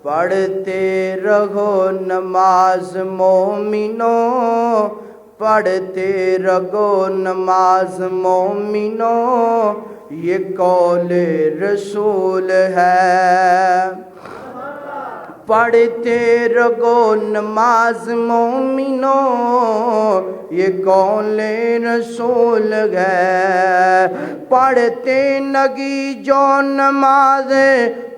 پڑھتے رہو نماز مومنو پڑھتے رہو نماز مومنو یہ قول رسول ہے پڑھتے رہو نماز مومنو یہ قول رسول ہے پڑھتے نگی جو نماز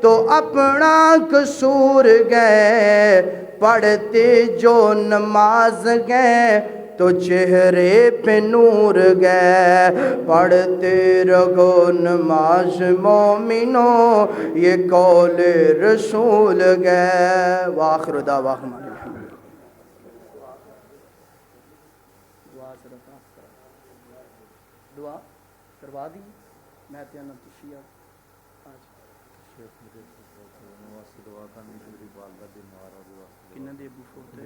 تو اپنا قصور گئے پڑھتے جو نماز گئے تو چہرے پہ نور گئے پڑھتے رہو نماز مومنو یہ قول رسول گئے وآخر دعواہم دعا کروا دی میں تیانا تشیہ ਕਿੰਨਾਂ ਦੇ ਅਬੂ ਫੋਟ ਹੈ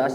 10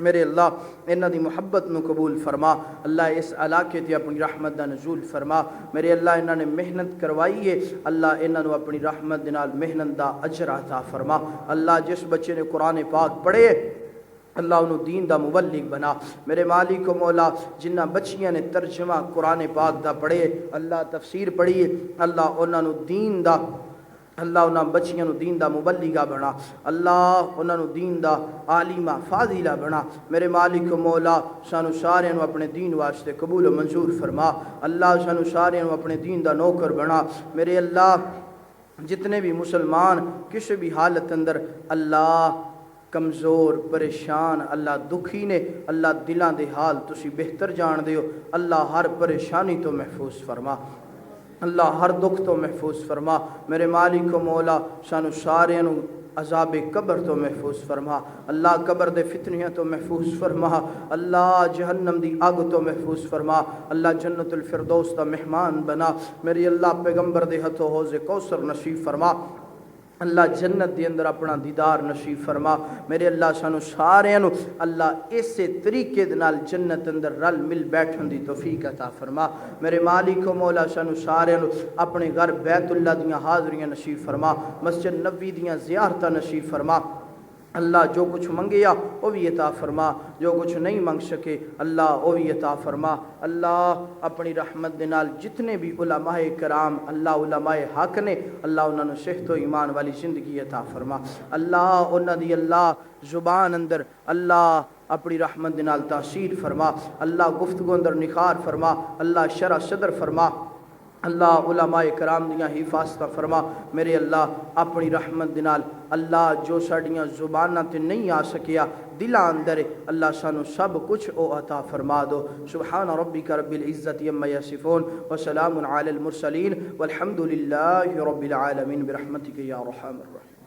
میرے اللہ انہاں دی محبت نو قبول فرما، اللہ اس علاقے تے اپنی رحمت دا نزول فرما، میرے اللہ انہاں نے محنت کروائی ہے، اللہ انہاں نو اپنی رحمت دے نال محنت دا اجر عطا فرما، اللہ جس بچے نے قرآن پاک پڑھے اللہ انہوں دین دا مبلغ بنا، میرے مالک و مولا جنہ بچیاں نے ترجمہ قرآن پاک دا پڑھے، اللہ تفسیر پڑھی، اللہ انہوں نے دین دا، اللہ انہاں بچیاں نو دین دا مبلغہ بنا، اللہ انہاں نو دین دا عالمہ فاضلہ بنا، میرے مالک و مولا سانو سارے نو اپنے دین واسطے قبول و منظور فرما، اللہ سانو سارے نو اپنے دین دا نوکر بنا، میرے اللہ جتنے بھی مسلمان کسی بھی حالت اندر اللہ کمزور پریشان اللہ دکھی نے، اللہ دلاں دے حال تسی بہتر جان دیو، اللہ ہر پریشانی تو محفوظ فرما، اللہ ہر دکھ تو محفوظ فرما، میرے مالک و مولا سانو سارے نو عذاب قبر تو محفوظ فرما، اللہ قبر دے فتنیاں تو محفوظ فرما، اللہ جہنم دی آگ تو محفوظ فرما، اللہ جنت الفردوس دا مہمان بنا، میری اللہ پیغمبر دے ہتھوں حوض کوثر نصیب فرما، اللہ جنت دے اندر اپنا دیدار نصیب فرما، میرے اللہ سانو سارے نو اللہ اسے طریقے دے نال جنت اندر رل مل بیٹھن دی توفیق عطا فرما، میرے مالک و مولا سانو سارے نو اپنے گھر بیت اللہ دیاں حاضریاں نصیب فرما، مسجد نبوی دیاں زیارتاں نصیب فرما، اللہ جو کچھ منگیا وہ بھی عطا فرما، جو کچھ نہیں منگ سکے اللہ وہ بھی عطا فرما، اللہ اپنی رحمت دے نال جتنے بھی علماء کرام اللہ علماء حق نے اللہ انہوں نے صحت و ایمان والی زندگی عطا فرما، اللہ انہوں دی اللہ زبان اندر اللہ اپنی رحمت دے نال تاثیر فرما، اللہ گفتگو اندر نکھار فرما، اللہ شرح صدر فرما، اللہ علماء کرام دیاں حفاظت فرما، میرے اللہ اپنی رحمت دے نال اللہ جو ساڑیاں زباناں تے نہیں آ سکیا دلاں اندر اللہ سانو سب کچھ او عطا فرما دو، سبحان ربک رب العزت عما یصفون وسلام علی المرسلین والحمد للہ رب العالمین برحمتک یا ارحم الراحمین۔